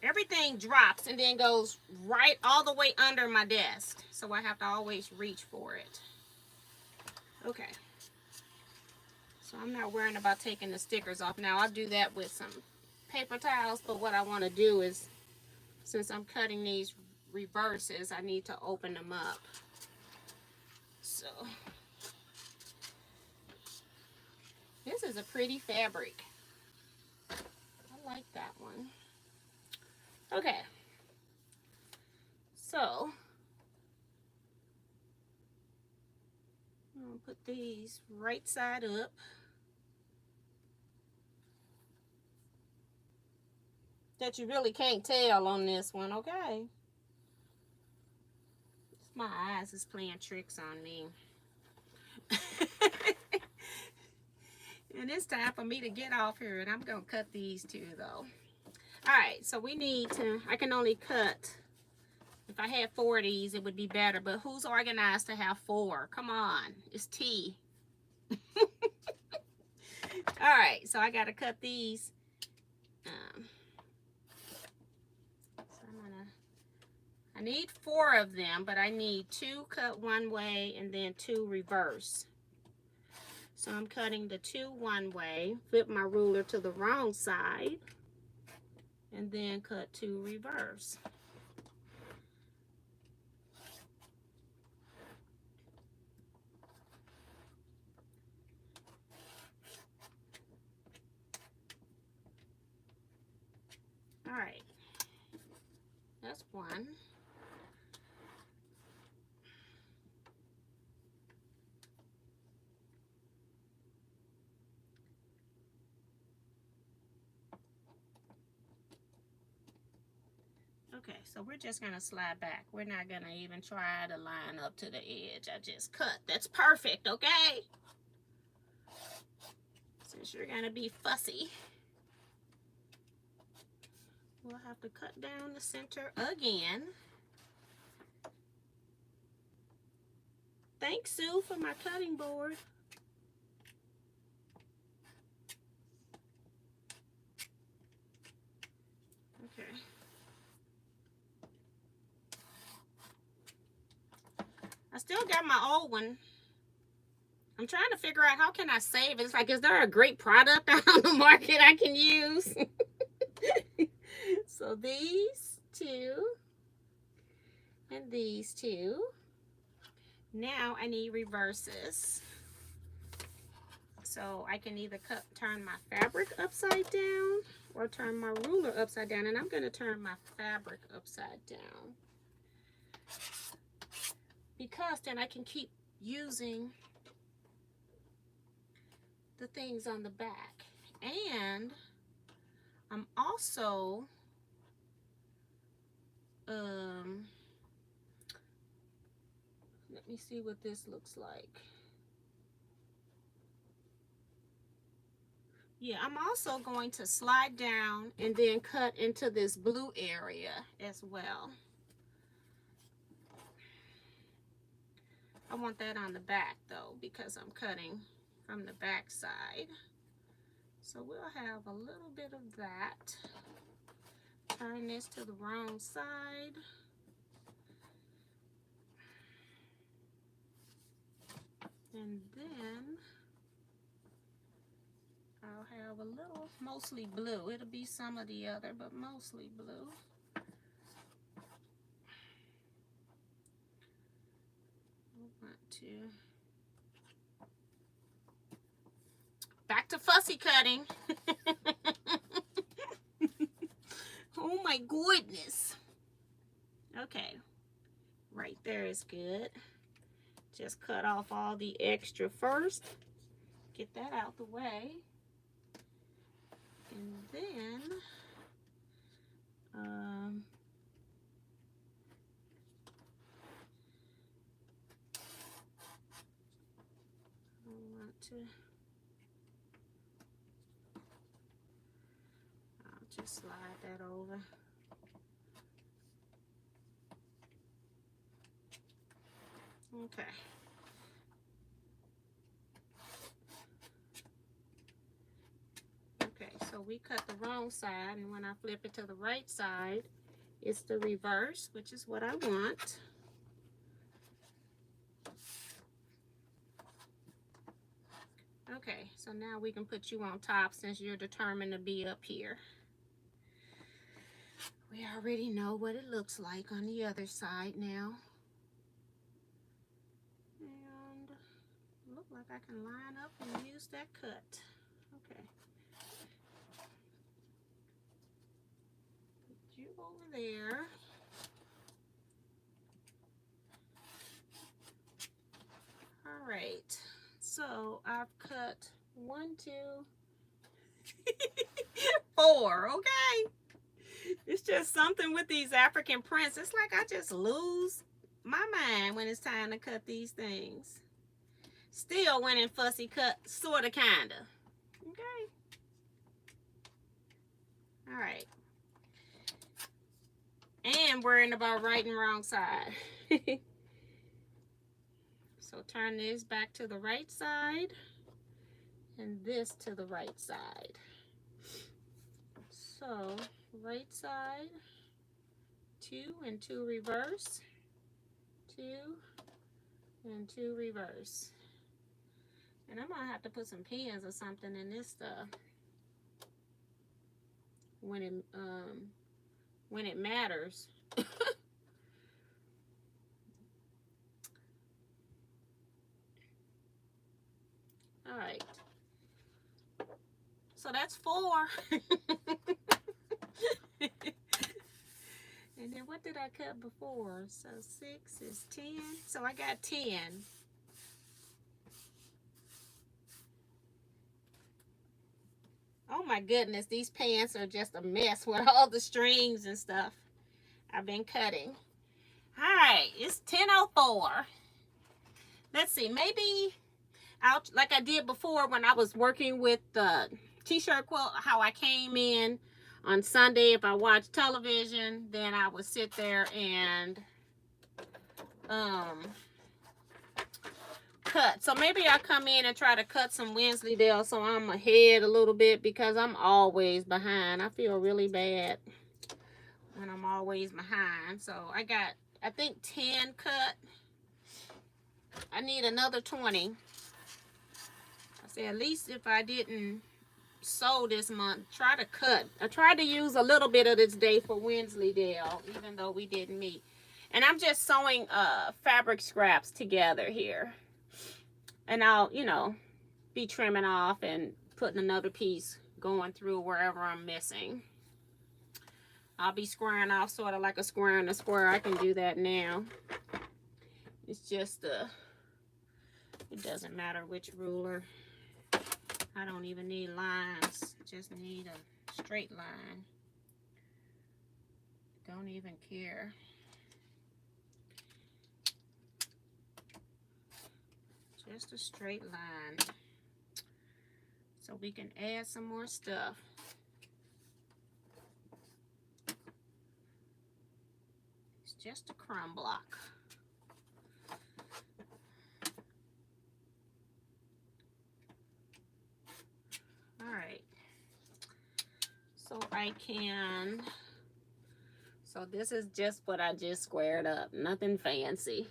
Everything drops and then goes right all the way under my desk, so I have to always reach for it. Okay, so I'm not worrying about taking the stickers off. Now I'll do that with some paper towels, but what I want to do is, since I'm cutting these reverses, I need to open them up. So this is a pretty fabric. I like that one. Okay, so I'm gonna put these right side up. That you really can't tell on this one, okay? My eyes is playing tricks on me. And it's time for me to get off here, and I'm gonna cut these two though. Alright, so we need to, I can only cut, if I had 4 of these, it would be better, but who's organized to have 4? Come on, it's T. Alright, so I gotta cut these. I need 4 of them, but I need 2 cut one way and then 2 reverse. So I'm cutting the 2 one way, flip my ruler to the wrong side, and then cut 2 reverse. All right, that's one. Okay, so we're just gonna slide back. We're not gonna even try to line up to the edge. I just cut. That's perfect, okay? Since you're gonna be fussy, we'll have to cut down the center again. Thanks, Sue, for my cutting board. Okay. I still got my old one. I'm trying to figure out how can I save it. It's like, is there a great product on the market I can use? So these two and these two. Now I need reverses. So I can either turn my fabric upside down or turn my ruler upside down. And I'm going to turn my fabric upside down, because then I can keep using the things on the back. And I'm also let me see what this looks like. Yeah, I'm also going to slide down and then cut into this blue area as well. I want that on the back though, because I'm cutting from the back side. So we'll have a little bit of that. Turn this to the wrong side. And then I'll have a little, mostly blue. It'll be some of the other, but mostly blue. I want to. Back to fussy cutting. Oh my goodness. Okay, right there is good. Just cut off all the extra first. Get that out the way. And then I want to, I'll just slide that over. Okay. Okay, so we cut the wrong side, and when I flip it to the right side, it's the reverse, which is what I want. Okay, so now we can put you on top since you're determined to be up here. We already know what it looks like on the other side now. And look like I can line up and use that cut. Okay. Put you over there. All right. So I've cut 1, 2, 4, okay? It's just something with these African prints. It's like I just lose my mind when it's time to cut these things. Still when in fussy cut, sorta, kinda. Okay. All right. And worrying about right and wrong side. So turn this back to the right side and this to the right side. So right side, 2 and 2 reverse, 2 and 2 reverse. And I'm gonna have to put some pins or something in this stuff when it matters. All right. So that's 4. And then what did I cut before? So 6 is 10. So I got 10. Oh my goodness, these pants are just a mess with all the strings and stuff. I've been cutting. All right, it's 10:04. Let's see, maybe I'll, like I did before when I was working with the t-shirt quilt, how I came in on Sunday. If I watched television, then I would sit there and cut. So maybe I'll come in and try to cut some Winsley Dale so I'm ahead a little bit, because I'm always behind. I feel really bad when I'm always behind. So I got, I think, 10 cut. I need another 20. I said, at least if I didn't sew this month, try to cut. I tried to use a little bit of this day for Winsley Dale, even though we didn't meet. And I'm just sewing fabric scraps together here. And I'll, you know, be trimming off and putting another piece going through wherever I'm missing. I'll be squaring off sort of like a square and a square. I can do that now. It's just it doesn't matter which ruler. I don't even need lines. Just need a straight line. Don't even care. Just a straight line. So we can add some more stuff. It's just a crumb block. All right. So I can, so this is just what I just squared up. Nothing fancy.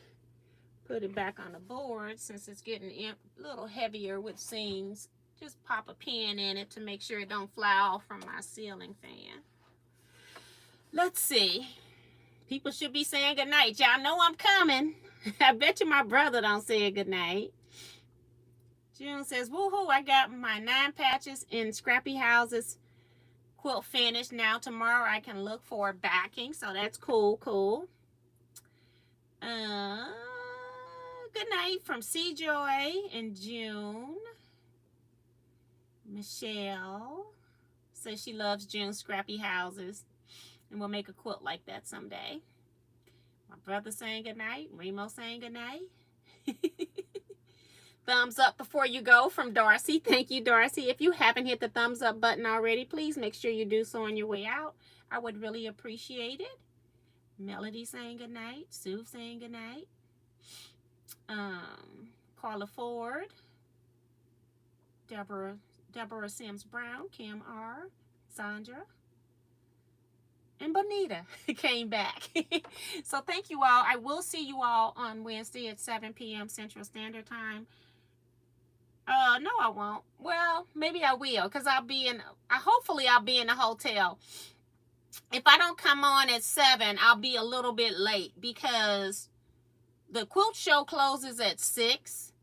Put it back on the board since it's getting a little heavier with seams. Just pop a pin in it to make sure it don't fly off from my ceiling fan. Let's see. People should be saying goodnight. Y'all know I'm coming. I bet you my brother don't say goodnight. June says, woohoo, I got my 9 patches in Scrappy Houses quilt finished. Now tomorrow I can look for backing. So that's cool, cool. Good night from C. Joy and June. Michelle says she loves June's Scrappy Houses and will make a quilt like that someday. My brother saying goodnight. Remo saying goodnight. Thumbs up before you go from Darcy. Thank you, Darcy. If you haven't hit the thumbs up button already, please make sure you do so on your way out. I would really appreciate it. Melody saying goodnight. Sue saying goodnight. Carla Ford. Deborah Sims Brown. Kim R. Sandra. And Bonita came back. So thank you all. I will see you all on Wednesday at 7 p.m. Central Standard Time. No, I won't. Well, maybe I will, because hopefully I'll be in the hotel. If I don't come on at 7, I'll be a little bit late because the quilt show closes at 6.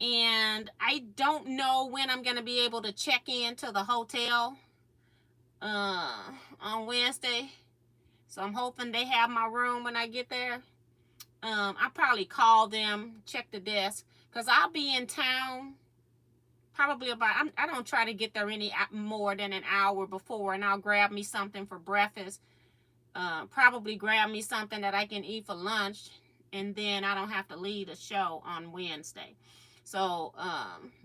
And I don't know when I'm going to be able to check in to the hotel on Wednesday. So I'm hoping they have my room when I get there. I'll probably call them, check the desk, because I'll be in town probably about, I don't try to get there any more than an hour before, and I'll grab me something for breakfast. Probably grab me something that I can eat for lunch, and then I don't have to leave the show on Wednesday. So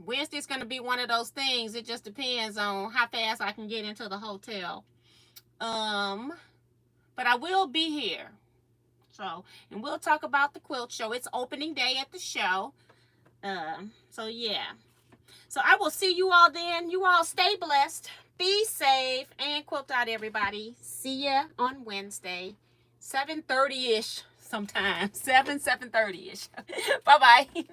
Wednesday's going to be one of those things. It just depends on how fast I can get into the hotel. But I will be here. So, and we'll talk about the quilt show. It's opening day at the show. So yeah. So I will see you all then. You all stay blessed. Be safe and quilt out, everybody. See ya on Wednesday. 7:30-ish sometime. 7:30-ish. Bye-bye.